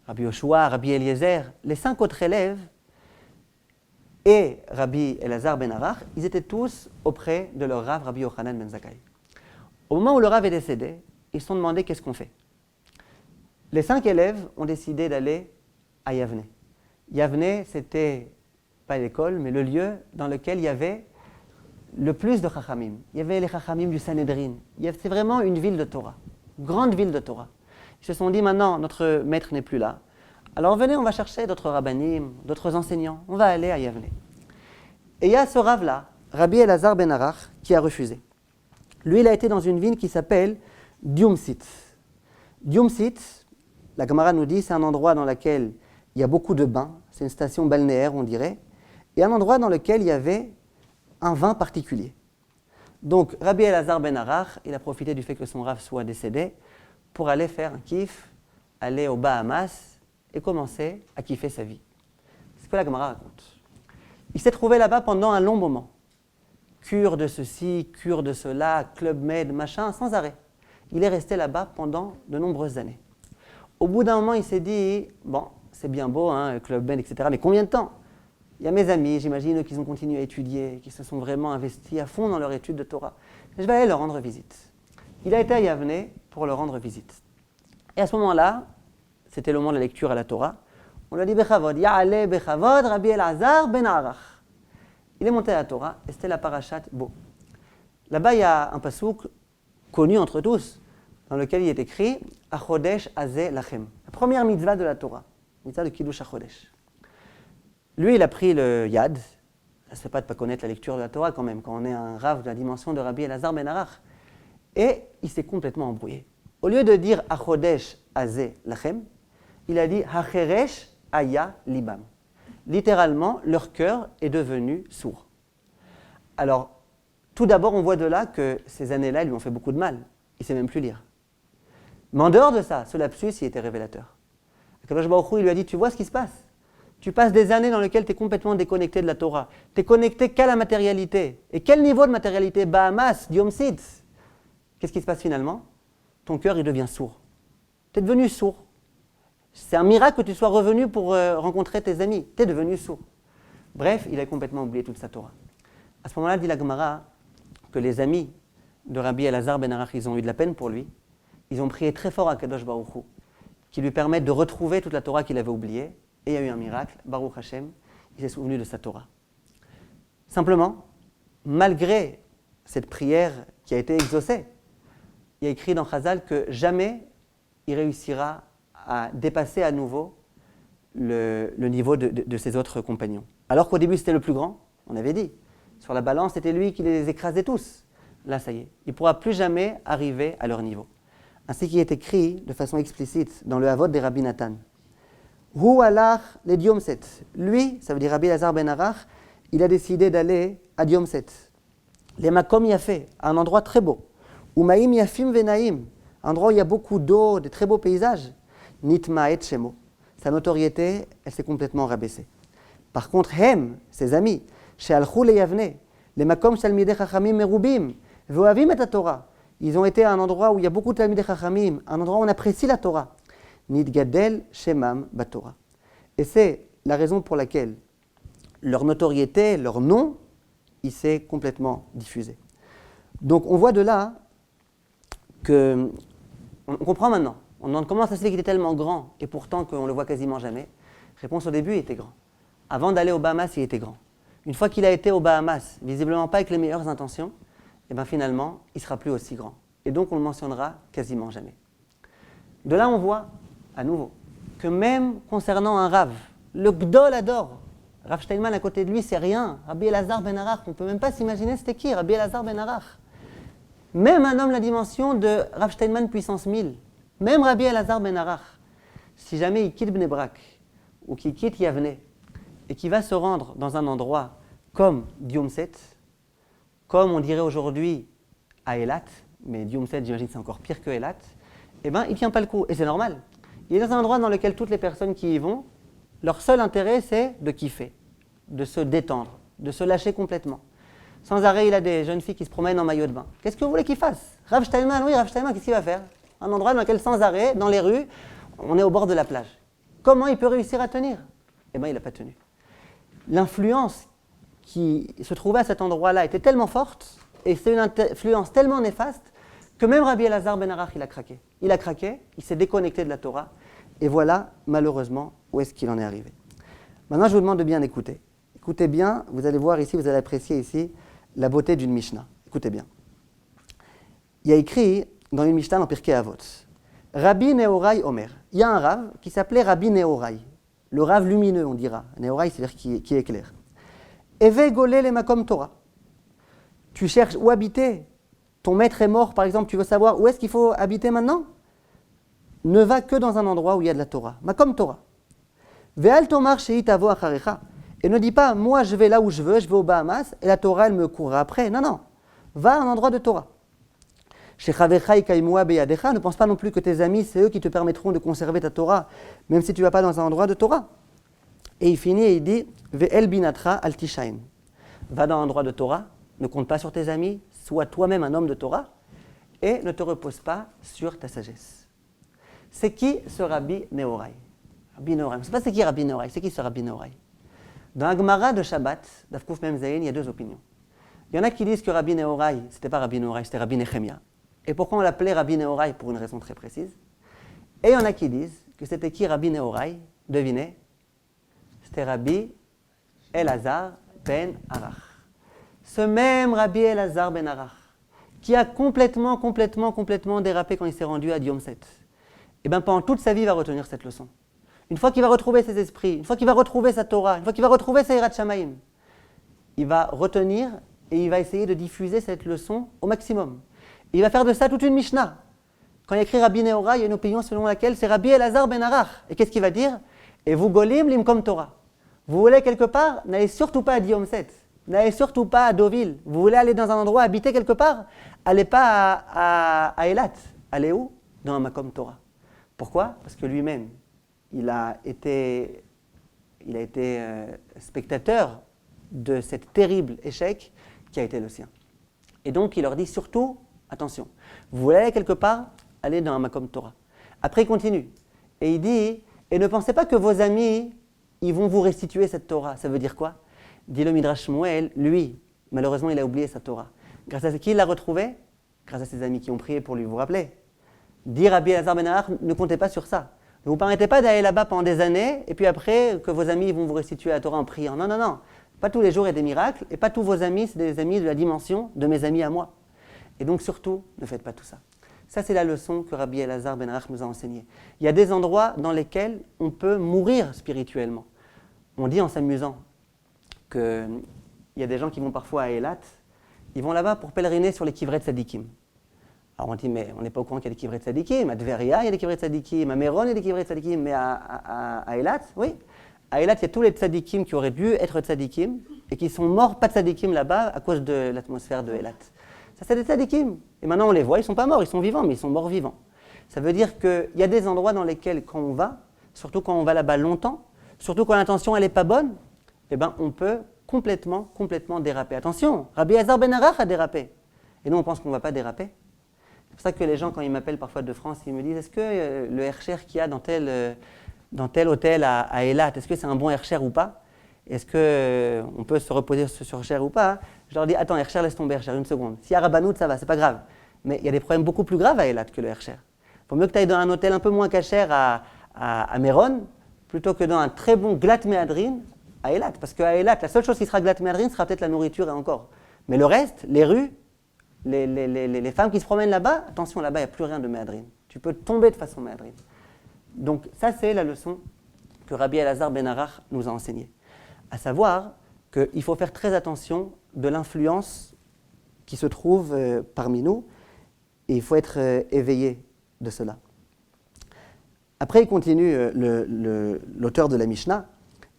Rabbi Yoshua, Rabbi Eliezer, les 5 autres élèves, et Rabbi Elazar ben Arach, ils étaient tous auprès de leur Rav, Rabbi Yochanan ben Zakkai. Au moment où le Rav est décédé, ils se sont demandé qu'est-ce qu'on fait. Les 5 élèves ont décidé d'aller à Yavne. Yavne, c'était pas l'école, mais le lieu dans lequel il y avait le plus de Chachamim. Il y avait les Chachamim du Sanhedrin. C'est vraiment une ville de Torah, grande ville de Torah. Ils se sont dit, maintenant, notre maître n'est plus là. Alors venez, on va chercher d'autres rabbanim, d'autres enseignants. On va aller à Yavne. Et il y a ce Rav-là, Rabbi Elazar ben Arach, qui a refusé. Lui, il a été dans une ville qui s'appelle Diumsit. Diumsit, la Gemara nous dit, c'est un endroit dans lequel il y a beaucoup de bains. C'est une station balnéaire, on dirait. Et un endroit dans lequel il y avait un vin particulier. Donc, Rabbi Elazar ben Arach, il a profité du fait que son Rav soit décédé pour aller faire un kiff, aller aux Bahamas et commencer à kiffer sa vie. C'est ce que la Gemara raconte. Il s'est trouvé là-bas pendant un long moment. Cure de ceci, cure de cela, Club Med, machin, sans arrêt. Il est resté là-bas pendant de nombreuses années. Au bout d'un moment, il s'est dit, bon, c'est bien beau, hein, Club Med, etc., mais combien de temps? Il y a mes amis, j'imagine, qu'ils ont continué à étudier, qui se sont vraiment investis à fond dans leur étude de Torah. Je vais aller leur rendre visite. Il a été à Yavne pour leur rendre visite. Et à ce moment-là, c'était le moment de la lecture à la Torah, on lui a dit Bechavod, Ya'ale Bechavod, Rabbi Elazar ben Arach. Il est monté à la Torah, et c'était la parashat Bo. Là-bas, il y a un pasouk connu entre tous, dans lequel il est écrit Achodesh Azeh Lachem, la première mitzvah de la Torah, mitzvah de Kiddush Achodesh. Lui, il a pris le yad. Ça ne se fait pas de ne pas connaître la lecture de la Torah quand même, quand on est un Rav de la dimension de Rabbi Elazar ben Arach. Et il s'est complètement embrouillé. Au lieu de dire Achodesh Azeh Lachem, il a dit Hacheresh Aya Libam. Littéralement, leur cœur est devenu sourd. Alors, tout d'abord, on voit de là que ces années-là lui ont fait beaucoup de mal. Il ne sait même plus lire. Mais en dehors de ça, ce lapsus, il était révélateur. Akadosh Baruch Hu, il lui a dit, tu vois ce qui se passe? Tu passes des années dans lesquelles tu es complètement déconnecté de la Torah. Tu es connecté qu'à la matérialité. Et quel niveau de matérialité? Bahamas, Diomsid. Qu'est-ce qui se passe finalement? Ton cœur, il devient sourd. Tu es devenu sourd. C'est un miracle que tu sois revenu pour rencontrer tes amis. Tu es devenu sourd. Bref, il a complètement oublié toute sa Torah. À ce moment-là, dit la Gemara que les amis de Rabbi Elazar ben Arach, ils ont eu de la peine pour lui. Ils ont prié très fort à Kadosh Baruch Hu, qui lui permette de retrouver toute la Torah qu'il avait oubliée. Et il y a eu un miracle, Baruch Hashem, il s'est souvenu de sa Torah. Simplement, malgré cette prière qui a été exaucée, il y a écrit dans Chazal que jamais il réussira à dépasser à nouveau le niveau de ses autres compagnons. Alors qu'au début c'était le plus grand, on avait dit, sur la balance c'était lui qui les écrasait tous. Là ça y est, il ne pourra plus jamais arriver à leur niveau. Ainsi qu'il est écrit de façon explicite dans le Havot des Rabbi Nathan. Hu alach le Diomset. Lui, ça veut dire Rabbi Elazar ben Arach, il a décidé d'aller à Diomset. Les Makom Yafé, un endroit très beau. Umaim Yafim Venaim, un endroit où il y a beaucoup d'eau, de très beaux paysages. Nitma et Shemo. Sa notoriété, elle s'est complètement rabaissée. Par contre, Hem, ses amis, She'alchou le Yavne, les Makom Shalmidei Chachamim Merubim, Ve'ohavim et Torah. Ils ont été à un endroit où il y a beaucoup de Talmidei Chachamim, un endroit où on apprécie la Torah. Nidgadel Shemam Batorah. Et c'est la raison pour laquelle leur notoriété, leur nom, il s'est complètement diffusé. Donc on voit de là que, on comprend maintenant, on demande comment ça se fait qu'il était tellement grand et pourtant qu'on ne le voit quasiment jamais. Réponse, au début, il était grand. Avant d'aller aux Bahamas, il était grand. Une fois qu'il a été aux Bahamas, visiblement pas avec les meilleures intentions, et bien finalement, il ne sera plus aussi grand. Et donc on le mentionnera quasiment jamais. De là, on voit, à nouveau, que même concernant un Rav, Le Gdol adore. Rav Steinman à côté de lui, c'est rien. Rabbi Elazar ben Arach, on ne peut même pas s'imaginer c'était qui, Rabbi Elazar ben Arach. Même un homme la dimension de Rav Steinman puissance 1000. Même Rabbi Elazar ben Arach, si jamais il quitte Bnei Brak ou qu'il quitte Yavne et qu'il va se rendre dans un endroit comme Diomset, comme on dirait aujourd'hui à Eilat, mais Diomset, j'imagine, c'est encore pire que Eilat, eh bien, il ne tient pas le coup. Et c'est normal. Il est dans un endroit dans lequel toutes les personnes qui y vont, leur seul intérêt, c'est de kiffer, de se détendre, de se lâcher complètement. Sans arrêt, il a des jeunes filles qui se promènent en maillot de bain. Qu'est-ce que vous voulez qu'ils fassent? Rav Steinman, oui, Rav Steinman, qu'est-ce qu'il va faire? Un endroit dans lequel, sans arrêt, dans les rues, on est au bord de la plage. Comment il peut réussir à tenir? Eh bien, il n'a pas tenu. L'influence qui se trouvait à cet endroit-là était tellement forte, et c'est une influence tellement néfaste, que même Rabbi Elazar ben Arach, il a craqué. Il a craqué, il s'est déconnecté de la Torah, et voilà, malheureusement, où est-ce qu'il en est arrivé. Maintenant, je vous demande de bien écouter. Écoutez bien, vous allez voir ici, vous allez apprécier ici la beauté d'une Mishnah. Écoutez bien. Il y a écrit dans une Mishnah dans Pirkei Avot, Rabbi Nehorai Omer. Il y a un Rav qui s'appelait Rabbi Nehorai, le Rav lumineux, on dira. Nehorai, c'est-à-dire qui éclaire. Eve golé le makom Torah. Tu cherches où habiter. Ton maître est mort, par exemple, tu veux savoir où est-ce qu'il faut habiter maintenant? Ne va que dans un endroit où il y a de la Torah. Makom Torah. Ve'al tomar she'it avo acharecha. Et ne dis pas, moi je vais là où je veux aux Bahamas, et la Torah elle me courra après. Non, non. Va à un endroit de Torah. Shechavecha ikaimua beyadecha. Ne pense pas non plus que tes amis, c'est eux qui te permettront de conserver ta Torah, même si tu ne vas pas dans un endroit de Torah. Et il finit et il dit, ve'el binatra al tishaim. Va dans un endroit de Torah, ne compte pas sur tes amis, sois toi-même un homme de Torah, et ne te repose pas sur ta sagesse. C'est qui ce Rabbi Nehorai? Rabbi Nehorai. On ne sait pas c'est qui Rabbi Nehorai. C'est qui ce Rabbi Nehorai? Dans la Gemara de Shabbat, d'Afkouf Mem Zayin, il y a deux opinions. Il y en a qui disent que Rabbi Nehorai, ce n'était pas Rabbi Nehorai, c'était Rabbi Nechemia. Et pourquoi on l'appelait Rabbi Nehorai? Pour une raison très précise. Et il y en a qui disent que c'était qui Rabbi Nehorai? Devinez, c'était Rabbi Elazar ben Arach. Ce même Rabbi Elazar ben Arach, qui a complètement dérapé quand il s'est rendu à Diomset. Et bien pendant toute sa vie, il va retenir cette leçon. Une fois qu'il va retrouver ses esprits, une fois qu'il va retrouver sa Torah, une fois qu'il va retrouver sa Yirat Shamayim, il va retenir et il va essayer de diffuser cette leçon au maximum. Et il va faire de ça toute une Mishnah. Quand il écrit Rabbi Nehorai, il y a une opinion selon laquelle c'est Rabbi Elazar ben Arach. Et qu'est-ce qu'il va dire? Et vous golim limkom Torah. Vous voulez quelque part, n'allez surtout pas à Diomset. N'allez surtout pas à Deauville. Vous voulez aller dans un endroit, habiter quelque part, allez pas à Eilat. Allez où? Dans un Makom Torah. Pourquoi? Parce que lui-même, il a été spectateur de cet terrible échec qui a été le sien. Et donc, il leur dit surtout, attention, vous voulez aller quelque part, allez dans un Makom Torah. Après, il continue. Et il dit, et ne pensez pas que vos amis, ils vont vous restituer cette Torah. Ça veut dire quoi? Dit le Midrash Shmuel, lui, malheureusement, il a oublié sa Torah. Grâce à qui il l'a retrouvée? Grâce à ses amis qui ont prié pour lui, vous vous rappelez? Dit Rabbi Elazar ben Arach, ne comptez pas sur ça. Ne vous permettez pas d'aller là-bas pendant des années, et puis après, que vos amis vont vous restituer la Torah en priant. Non, non, non. Pas tous les jours il y a des miracles, et pas tous vos amis, c'est des amis de la dimension de mes amis à moi. Et donc surtout, ne faites pas tout ça. Ça, c'est la leçon que Rabbi Elazar ben Arach nous a enseignée. Il y a des endroits dans lesquels on peut mourir spirituellement. On dit en s'amusant qu'il y a des gens qui vont parfois à Eilat, ils vont là-bas pour pèleriner sur les kivrei tzadikim. Alors on dit, mais on n'est pas au courant qu'il y a des kivrei tzadikim. À Tveria, il y a des kivrei tzadikim. À Méron, il y a des kivrei tzadikim. Mais à Eilat, oui. À Eilat, il y a tous les tzadikim qui auraient dû être tzadikim et qui sont morts pas tzadikim là-bas à cause de l'atmosphère de Eilat. Ça, c'est des tzadikim. Et maintenant, on les voit, ils ne sont pas morts, ils sont vivants, mais ils sont morts vivants. Ça veut dire qu'il y a des endroits dans lesquels, quand on va, surtout quand on va là-bas longtemps, surtout quand l'intention elle n'est pas bonne, eh ben, on peut complètement déraper. Attention, Rabbi Elazar ben Arach a dérapé. Et nous, on pense qu'on ne va pas déraper. C'est pour ça que les gens, quand ils m'appellent parfois de France, ils me disent, est-ce que le Hercher qu'il y a dans tel hôtel à Eilat, est-ce que c'est un bon Hercher ou pas? Est-ce qu'on peut se reposer sur Hercher ou pas? Je leur dis, attends, Hercher, laisse tomber Hercher, une seconde. S'il y a Rabbanout, ça va, c'est pas grave. Mais il y a des problèmes beaucoup plus graves à Eilat que le Hercher. Il vaut mieux que tu ailles dans un hôtel un peu moins cacher à Méron, plutôt que dans un très bon Glat Méadrine à Eilat. Parce qu'à Eilat, la seule chose qui sera Glat Méadrine sera peut-être la nourriture et encore. Mais le reste, les rues, les femmes qui se promènent là-bas, attention, là-bas, il n'y a plus rien de Méadrine. Tu peux tomber de façon Méadrine. Donc ça, c'est la leçon que Rabbi Elazar ben Arach nous a enseigné. À savoir qu'il faut faire très attention de l'influence qui se trouve parmi nous et il faut être éveillé de cela. Après, il continue l'auteur de la Mishnah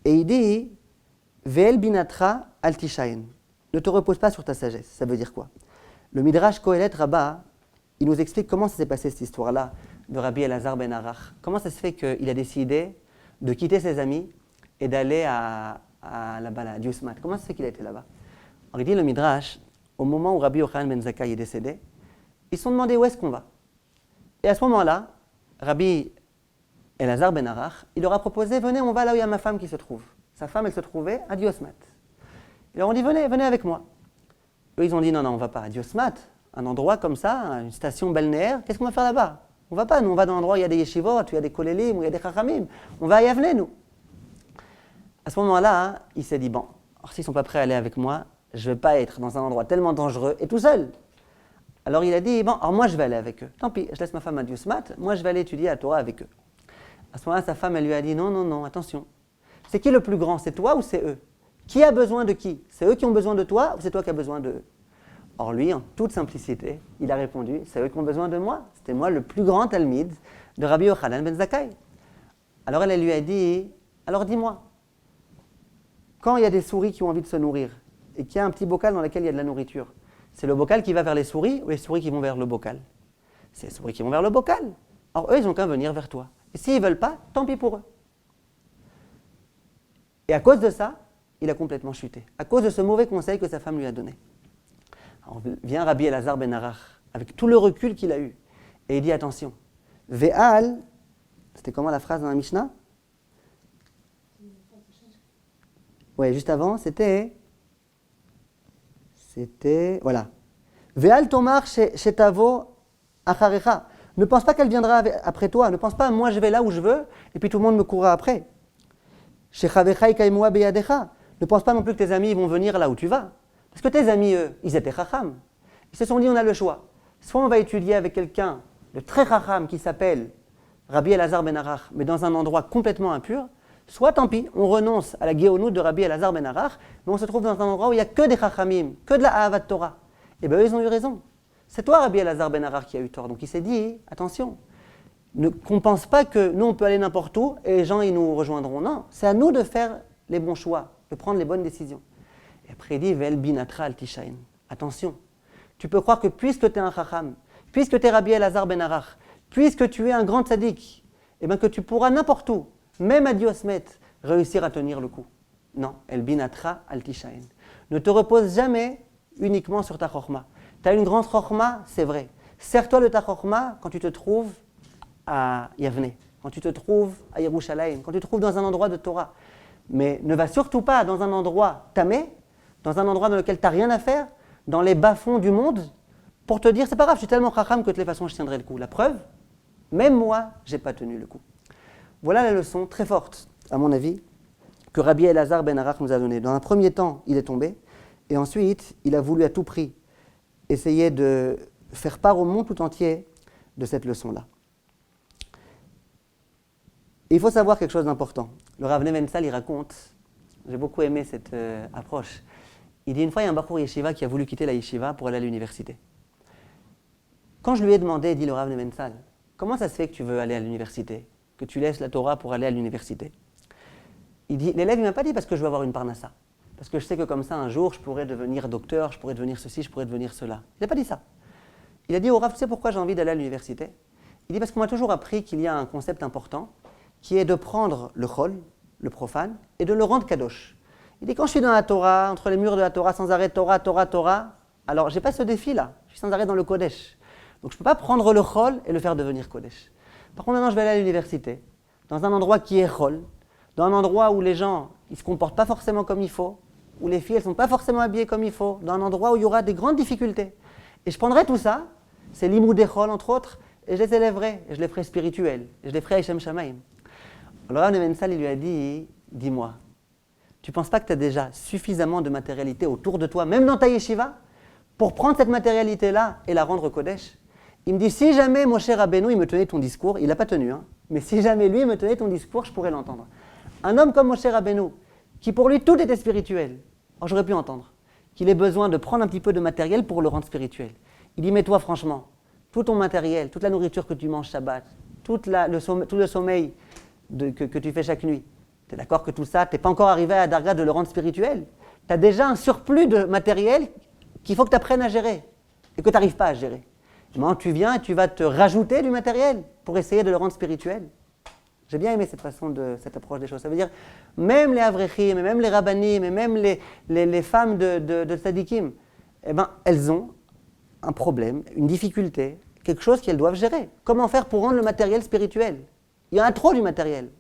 et il dit Ve'el binatra al tishaen. Ne te repose pas sur ta sagesse. Ça veut dire quoi? Le Midrash Kohelet Rabbah, il nous explique comment ça s'est passé cette histoire-là de Rabbi Elazar ben Arach. Comment ça se fait qu'il a décidé de quitter ses amis et d'aller là-bas, à Diusmat. Comment ça se fait qu'il a été là-bas? Alors, il dit le Midrash, au moment où Rabbi Yochanan ben Zakkai est décédé, ils se sont demandé où est-ce qu'on va. Et à ce moment-là, Rabbi Elazar ben Arach, il leur a proposé, venez, on va là où il y a ma femme qui se trouve. Sa femme, elle se trouvait à Diosmat. Ils leur ont dit, venez avec moi. Eux, ils ont dit, non, on ne va pas à Diosmat, un endroit comme ça, une station balnéaire, qu'est-ce qu'on va faire là-bas? On ne va pas, nous, on va dans un endroit où il y a des yeshivot, où il y a des kolélim, où il y a des chachamim. On va à Yavne, nous. À ce moment-là, il s'est dit, bon, alors s'ils ne sont pas prêts à aller avec moi, je ne vais pas être dans un endroit tellement dangereux et tout seul. Alors il a dit, bon, alors moi je vais aller avec eux. Tant pis, je laisse ma femme à Diosmat, moi je vais aller étudier la Torah avec eux. À ce moment-là, sa femme, elle lui a dit, non, attention. C'est qui le plus grand, c'est toi ou c'est eux? Qui a besoin de qui? C'est eux qui ont besoin de toi ou c'est toi qui as besoin d'eux? Or lui, en toute simplicité, il a répondu, c'est eux qui ont besoin de moi. C'était moi le plus grand talmid de Rabbi Yochanan ben Zakkai. Alors elle lui a dit, alors dis-moi, quand il y a des souris qui ont envie de se nourrir et qu'il y a un petit bocal dans lequel il y a de la nourriture, c'est le bocal qui va vers les souris ou les souris qui vont vers le bocal? C'est les souris qui vont vers le bocal. Or eux, ils n'ont qu'à venir vers toi. Et s'ils ne veulent pas, tant pis pour eux. Et à cause de ça, il a complètement chuté. À cause de ce mauvais conseil que sa femme lui a donné. Alors vient Rabbi Elazar ben Arach, avec tout le recul qu'il a eu, et il dit attention, Ve'al, c'était comment la phrase dans la Mishnah? Oui, juste avant, c'était, voilà. Ve'al tomar shetavo acharecha. Ne pense pas qu'elle viendra après toi, ne pense pas, moi je vais là où je veux, et puis tout le monde me courra après. Shechavecha ikaimua beyadecha. Ne pense pas non plus que tes amis vont venir là où tu vas. Parce que tes amis, eux, ils étaient chacham. Ils se sont dit, on a le choix. Soit on va étudier avec quelqu'un de très chacham qui s'appelle Rabbi Elazar ben Arach, mais dans un endroit complètement impur, soit tant pis, on renonce à la Géonout de Rabbi Elazar ben Arach, mais on se trouve dans un endroit où il n'y a que des chachamim, que de la Ahavat Torah. Et bien eux, ils ont eu raison. C'est toi, Rabbi Elazar ben Arach, qui a eu tort. Donc il s'est dit, attention, qu'on ne pense pas que nous, on peut aller n'importe où et les gens, ils nous rejoindront. Non, c'est à nous de faire les bons choix, de prendre les bonnes décisions. Et après, il dit, Ve'el binatra al tishain. Attention, tu peux croire que puisque tu es un chacham, puisque tu es Rabbi Elazar ben Arach, puisque tu es un grand tzaddik, eh bien que tu pourras n'importe où, même à Diosmet, réussir à tenir le coup. Non, el binatra al tishain. Ne te repose jamais uniquement sur ta chorma. Tu as une grande chorma, c'est vrai. Sers-toi de ta chorma quand tu te trouves à Yavne, quand tu te trouves à Yerushalayim, quand tu te trouves dans un endroit de Torah. Mais ne va surtout pas dans un endroit tamé, dans un endroit dans lequel tu n'as rien à faire, dans les bas-fonds du monde, pour te dire, c'est pas grave, je suis tellement chacham que de toutes les façons je tiendrai le coup. La preuve, même moi, je n'ai pas tenu le coup. Voilà la leçon très forte, à mon avis, que Rabbi Elazar ben Arach nous a donnée. Dans un premier temps, il est tombé, et ensuite, il a voulu à tout prix essayer de faire part au monde tout entier de cette leçon-là. Et il faut savoir quelque chose d'important. Le Rav Nevensal, il raconte, j'ai beaucoup aimé cette approche. Il dit une fois, il y a un Bachour Yeshiva qui a voulu quitter la Yeshiva pour aller à l'université. Quand je lui ai demandé, dit le Rav Nevensal, comment ça se fait que tu veux aller à l'université, que tu laisses la Torah pour aller à l'université? Il dit, l'élève ne m'a pas dit parce que je veux avoir une parnassa, parce que je sais que comme ça, un jour, je pourrais devenir docteur, je pourrais devenir ceci, je pourrais devenir cela. Il n'a pas dit ça. Il a dit au Rav, tu sais pourquoi j'ai envie d'aller à l'université? Il dit parce qu'on m'a toujours appris qu'il y a un concept important, qui est de prendre le chol, le profane, et de le rendre kadosh. Il dit, quand je suis dans la Torah, entre les murs de la Torah, sans arrêt, Torah, alors je n'ai pas ce défi-là, je suis sans arrêt dans le Kodesh. Donc je ne peux pas prendre le chol et le faire devenir Kodesh. Par contre, maintenant, je vais aller à l'université, dans un endroit qui est chol, dans un endroit où les gens ne se comportent pas forcément comme il faut, où les filles ne sont pas forcément habillées comme il faut, dans un endroit où il y aura des grandes difficultés. Et je prendrai tout ça, c'est l'imoud chol entre autres, et je les élèverai, et je les ferai spirituels, et je les ferai Hashem Shamaim. Alors Rav Nevensal, il lui a dit, dis-moi, tu ne penses pas que tu as déjà suffisamment de matérialité autour de toi, même dans ta yeshiva, pour prendre cette matérialité-là et la rendre Kodesh? Il me dit, si jamais Moshe Rabbeinu, il me tenait ton discours, il n'a pas tenu, mais si jamais lui me tenait ton discours, je pourrais l'entendre. Un homme comme Moshe Rabbeinu, qui pour lui tout était spirituel. Alors j'aurais pu entendre qu'il ait besoin de prendre un petit peu de matériel pour le rendre spirituel. Il dit, mais toi franchement, tout ton matériel, toute la nourriture que tu manges Shabbat, tout le sommeil que tu fais chaque nuit, tu es d'accord que tout ça, tu n'es pas encore arrivé à Darga de le rendre spirituel. Tu as déjà un surplus de matériel qu'il faut que tu apprennes à gérer et que tu n'arrives pas à gérer. Et maintenant tu viens et tu vas te rajouter du matériel pour essayer de le rendre spirituel. J'ai bien aimé cette approche des choses. Ça veut dire, même les Avrechim, et même les Rabbanim, et même les femmes de Tzadikim, eh ben, elles ont un problème, une difficulté, quelque chose qu'elles doivent gérer. Comment faire pour rendre le matériel spirituel? Il y en a trop du matériel.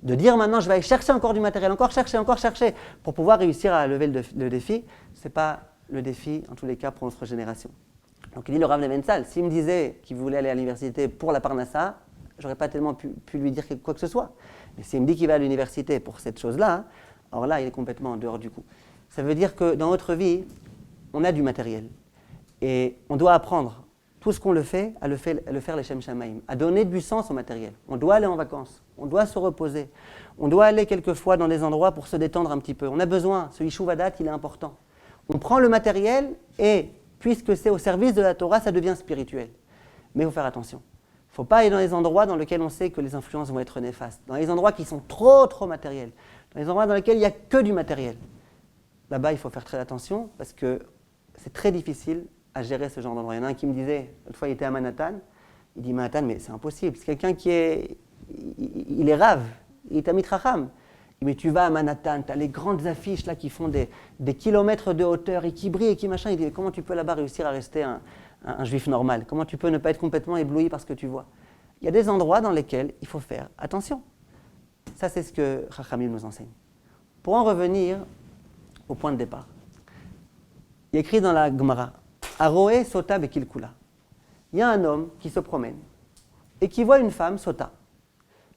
De dire maintenant, je vais aller chercher encore du matériel, encore chercher, pour pouvoir réussir à lever le défi, ce n'est pas le défi, en tous les cas, pour notre génération. Donc il dit le Rav Leventhal, s'il me disait qu'il voulait aller à l'université pour la Parnassa, j'aurais pas tellement pu lui dire quoi que ce soit. Mais s'il me dit qu'il va à l'université pour cette chose-là, alors là, il est complètement en dehors du coup. Ça veut dire que dans notre vie, on a du matériel. Et on doit apprendre tout ce qu'on le fait, à le faire les Shem Shamaim, à donner du sens au matériel. On doit aller en vacances, on doit se reposer, on doit aller quelquefois dans des endroits pour se détendre un petit peu. On a besoin, ce Yishuvadat, il est important. On prend le matériel et, puisque c'est au service de la Torah, ça devient spirituel. Mais il faut faire attention. Il ne faut pas aller dans les endroits dans lesquels on sait que les influences vont être néfastes, dans les endroits qui sont trop matériels, dans les endroits dans lesquels il n'y a que du matériel. Là-bas, il faut faire très attention parce que c'est très difficile à gérer ce genre d'endroit. Il y en a un qui me disait, une fois il était à Manhattan, il dit Manhattan, mais c'est impossible, c'est quelqu'un qui est, il est rave, il est Amit Racham. Mais tu vas à Manhattan, tu as les grandes affiches là qui font des kilomètres de hauteur et qui brillent et qui machin. Il dit, comment tu peux là-bas réussir à rester un juif normal? Comment tu peux ne pas être complètement ébloui par ce que tu vois? Il y a des endroits dans lesquels il faut faire attention. Ça, c'est ce que Chachamim nous enseigne. Pour en revenir au point de départ, il est écrit dans la Gemara, Aroé Sota Bekilkula. Il y a un homme qui se promène et qui voit une femme Sota.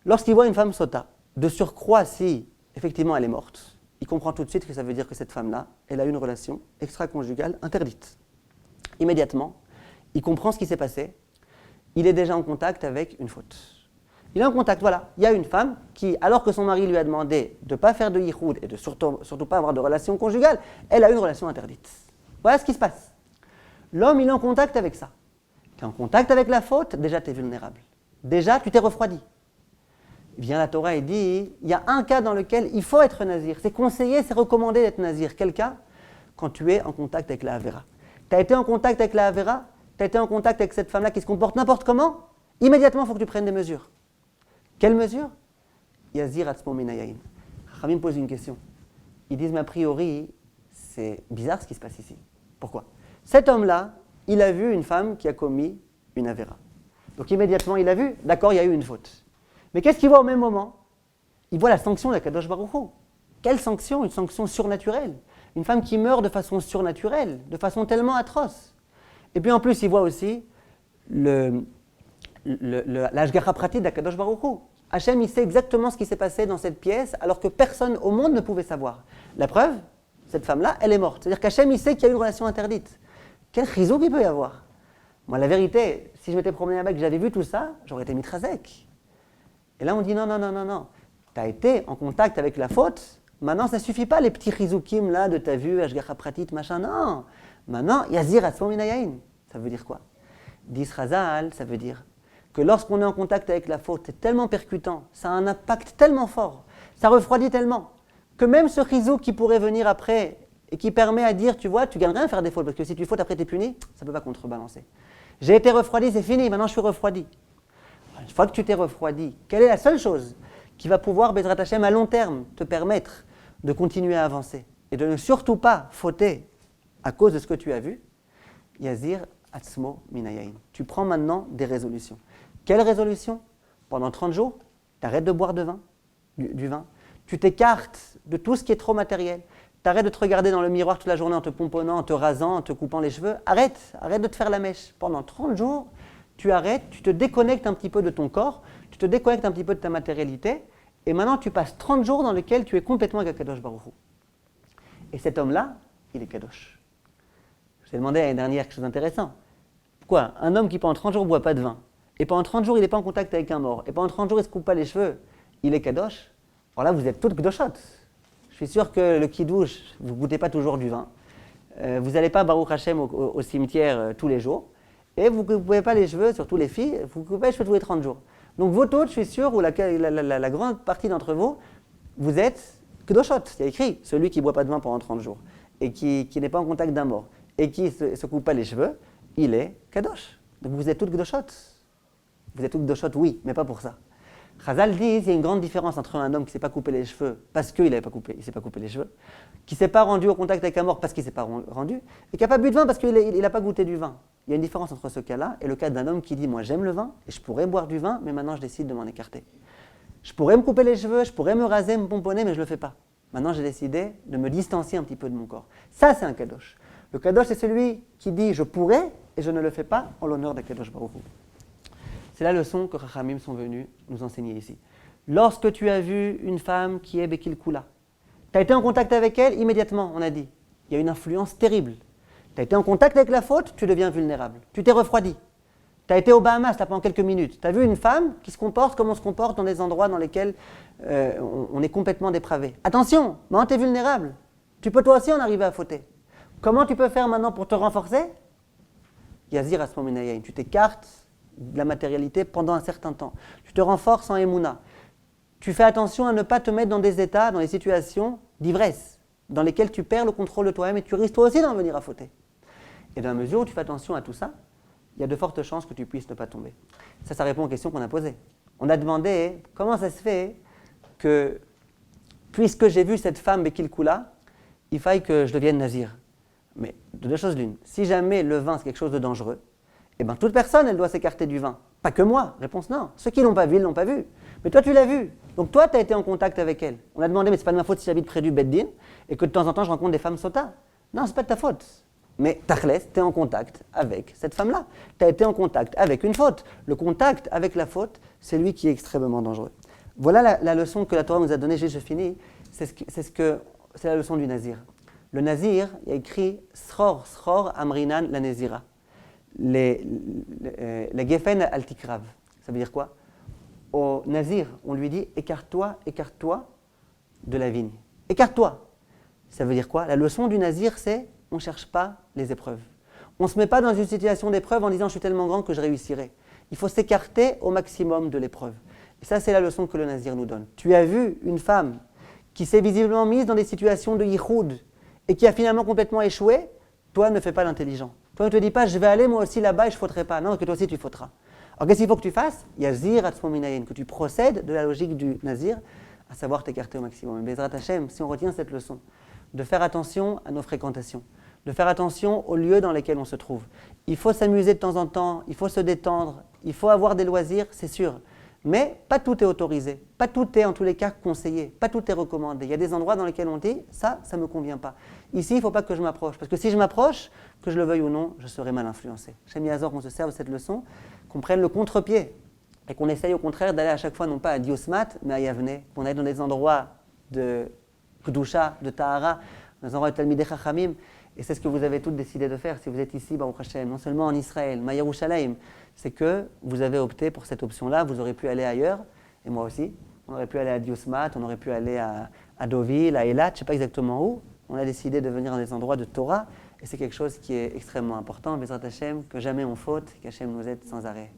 Lorsqu'il voit une femme Sota, de surcroît, si effectivement elle est morte, il comprend tout de suite que ça veut dire que cette femme-là, elle a une relation extra-conjugale interdite. Immédiatement, il comprend ce qui s'est passé, il est déjà en contact avec une faute. Il est en contact, voilà. Il y a une femme qui, alors que son mari lui a demandé de ne pas faire de yichoud et de surtout pas avoir de relation conjugale, elle a une relation interdite. Voilà ce qui se passe. L'homme, il est en contact avec ça. Tu es en contact avec la faute, déjà tu es vulnérable. Déjà, tu t'es refroidi. Vient la Torah et dit, il y a un cas dans lequel il faut être nazir. C'est conseillé, c'est recommandé d'être nazir. Quel cas? Quand tu es en contact avec la Havera. Tu as été en contact avec la Havera, tu as été en contact avec cette femme-là qui se comporte n'importe comment, immédiatement, il faut que tu prennes des mesures. Quelles mesures? Yazir atzmo minayayin. Chachamim pose une question. Ils disent, mais a priori, c'est bizarre ce qui se passe ici. Pourquoi? Cet homme-là, il a vu une femme qui a commis une Havera. Donc immédiatement, il a vu, d'accord, il y a eu une faute. Mais qu'est-ce qu'il voit au même moment? Il voit la sanction d'Akadosh Baruch Hu. Quelle sanction? Une sanction surnaturelle. Une femme qui meurt de façon surnaturelle, de façon tellement atroce. Et puis en plus, il voit aussi l'ashgacha pratit d'Akadosh Baruch Hu. Hachem, il sait exactement ce qui s'est passé dans cette pièce, alors que personne au monde ne pouvait savoir. La preuve, cette femme-là, elle est morte. C'est-à-dire qu'Hachem, il sait qu'il y a une relation interdite. Quel chizouk il peut y avoir? Moi, la vérité, si je m'étais promené avec, j'avais vu tout ça, j'aurais été mitrazek. Et là, on dit non. Tu as été en contact avec la faute. Maintenant, ça ne suffit pas, les petits chizoukim là de ta vue, ashgacha pratit, machin. Non. Maintenant, yazir atzmo minayayin. Ça veut dire quoi? Dis Razal, ça veut dire que lorsqu'on est en contact avec la faute, c'est tellement percutant, ça a un impact tellement fort, ça refroidit tellement, que même ce chizouk qui pourrait venir après et qui permet à dire, tu vois, tu gagnes rien à faire des fautes, parce que si tu fautes après tu es puni, ça ne peut pas contrebalancer. J'ai été refroidi, c'est fini, maintenant je suis refroidi. Une fois que tu t'es refroidi, quelle est la seule chose qui va pouvoir, Bezrat Hashem, à long terme, te permettre de continuer à avancer et de ne surtout pas fauter à cause de ce que tu as vu? Yazir atzmo minayayin. Tu prends maintenant des résolutions. Quelle résolution? Pendant 30 jours, tu arrêtes de boire du vin. Tu t'écartes de tout ce qui est trop matériel. Tu arrêtes de te regarder dans le miroir toute la journée en te pomponnant, en te rasant, en te coupant les cheveux. Arrête de te faire la mèche. Pendant 30 jours, tu arrêtes, tu te déconnectes un petit peu de ton corps, tu te déconnectes un petit peu de ta matérialité, et maintenant tu passes 30 jours dans lesquels tu es complètement avec Kadosh Baruch Hu. Et cet homme-là, il est Kadosh. Je t'ai demandé l'année dernière quelque chose d'intéressant. Pourquoi un homme qui pendant 30 jours ne boit pas de vin, et pendant 30 jours il n'est pas en contact avec un mort, et pendant 30 jours il ne se coupe pas les cheveux, il est Kadosh? Alors là, vous êtes toutes Gdoshot. Je suis sûr que le Kiddush, vous ne goûtez pas toujours du vin. Vous n'allez pas, Baruch Hashem, au cimetière tous les jours. Et vous ne coupez pas les cheveux, surtout les filles, vous coupez les cheveux tous les 30 jours. Donc vous toutes, je suis sûr, ou la grande partie d'entre vous, vous êtes Kedoshot. Il y a écrit, celui qui ne boit pas de vin pendant 30 jours, et qui n'est pas en contact d'un mort, et qui ne se coupe pas les cheveux, il est Kadosh. Donc vous êtes toutes Kedoshot. Vous êtes toutes Kedoshot, oui, mais pas pour ça. Chazal dit qu'il y a une grande différence entre un homme qui ne s'est pas coupé les cheveux parce qu'il ne s'est pas coupé les cheveux, qui ne s'est pas rendu au contact avec un mort parce qu'il ne s'est pas rendu, et qui n'a pas bu de vin parce qu'il n'a pas goûté du vin. Il y a une différence entre ce cas-là et le cas d'un homme qui dit « moi j'aime le vin et je pourrais boire du vin, mais maintenant je décide de m'en écarter. Je pourrais me couper les cheveux, je pourrais me raser, me pomponner, mais je ne le fais pas. Maintenant j'ai décidé de me distancier un petit peu de mon corps. » Ça c'est un kadosh. Le kadosh c'est celui qui dit « je pourrais et je ne le fais pas en l'honneur de Kadosh Baruch Hu. » C'est la leçon que Chachamim sont venus nous enseigner ici. Lorsque tu as vu une femme qui est Bekil Kula, tu as été en contact avec elle immédiatement, on a dit. Il y a une influence terrible. Tu as été en contact avec la faute, tu deviens vulnérable. Tu t'es refroidi. Tu as été aux Bahamas là, pendant quelques minutes. Tu as vu une femme qui se comporte comme on se comporte dans des endroits dans lesquels on est complètement dépravé. Attention, maintenant tu es vulnérable. Tu peux toi aussi en arriver à fauter. Comment tu peux faire maintenant pour te renforcer? Yazir Asmominayain, tu t'écartes de la matérialité pendant un certain temps. Tu te renforces en Emouna. Tu fais attention à ne pas te mettre dans des états, dans des situations d'ivresse, dans lesquelles tu perds le contrôle de toi-même et tu risques toi aussi d'en venir à fauter. Et dans la mesure où tu fais attention à tout ça, il y a de fortes chances que tu puisses ne pas tomber. Ça répond aux questions qu'on a posées. On a demandé comment ça se fait que, puisque j'ai vu cette femme Bekil Kula, il faille que je devienne nazir. Mais de deux choses l'une. Si jamais le vin c'est quelque chose de dangereux, eh bien toute personne elle doit s'écarter du vin. Pas que moi. Réponse non. Ceux qui ne l'ont pas vu, ils ne l'ont pas vu. Mais toi tu l'as vu. Donc toi tu as été en contact avec elle. On a demandé mais c'est pas de ma faute si j'habite près du Beddin et que de temps en temps je rencontre des femmes sota. Non, c'est pas de ta faute. Mais Tachles, tu es en contact avec cette femme-là. Tu as été en contact avec une faute. Le contact avec la faute, c'est lui qui est extrêmement dangereux. Voilà la leçon que la Torah nous a donnée. Je finis. C'est la leçon du nazir. Le nazir, il y a écrit Sror, Sror, Amrinan, la Nazira. Les Geffen al-Tikrav. Ça veut dire quoi? Au nazir, on lui dit écarte-toi de la vigne. Écarte-toi. Ça veut dire quoi? La leçon du nazir, c'est on ne cherche pas les épreuves. On ne se met pas dans une situation d'épreuve en disant je suis tellement grand que je réussirai. Il faut s'écarter au maximum de l'épreuve. Et ça, c'est la leçon que le nazir nous donne. Tu as vu une femme qui s'est visiblement mise dans des situations de yichoud et qui a finalement complètement échoué, toi ne fais pas l'intelligent. Toi ne te dis pas je vais aller moi aussi là-bas et je ne fauterai pas. Non, que toi aussi tu fauteras. Alors qu'est-ce qu'il faut que tu fasses? Yazir atzmominayin, que tu procèdes de la logique du nazir, à savoir t'écarter au maximum. Et Bezrat Hashem, si on retient cette leçon, de faire attention à nos fréquentations, de faire attention aux lieux dans lesquels on se trouve. Il faut s'amuser de temps en temps, il faut se détendre, il faut avoir des loisirs, c'est sûr. Mais pas tout est autorisé, pas tout est en tous les cas conseillé, pas tout est recommandé. Il y a des endroits dans lesquels on dit ça ne me convient pas. Ici, il ne faut pas que je m'approche, parce que si je m'approche, que je le veuille ou non, je serai mal influencé. Shem Yazor, qu'on se serve de cette leçon, qu'on prenne le contre-pied et qu'on essaye au contraire d'aller à chaque fois non pas à Diosmat, mais à Yavne, qu'on aille dans des endroits de Kedusha, de Tahara, dans des endroits de Talmidei Chachamim. Et c'est ce que vous avez toutes décidé de faire si vous êtes ici, Baruch Hashem, non seulement en Israël, mais à Yerushalayim. C'est que vous avez opté pour cette option-là, vous aurez pu aller ailleurs, et moi aussi. On aurait pu aller à Diosmat, on aurait pu aller à Deauville, à Eilat, je ne sais pas exactement où. On a décidé de venir dans des endroits de Torah, et c'est quelque chose qui est extrêmement important. Bezrat Hashem, que jamais on faute, qu'Hashem nous aide sans arrêt.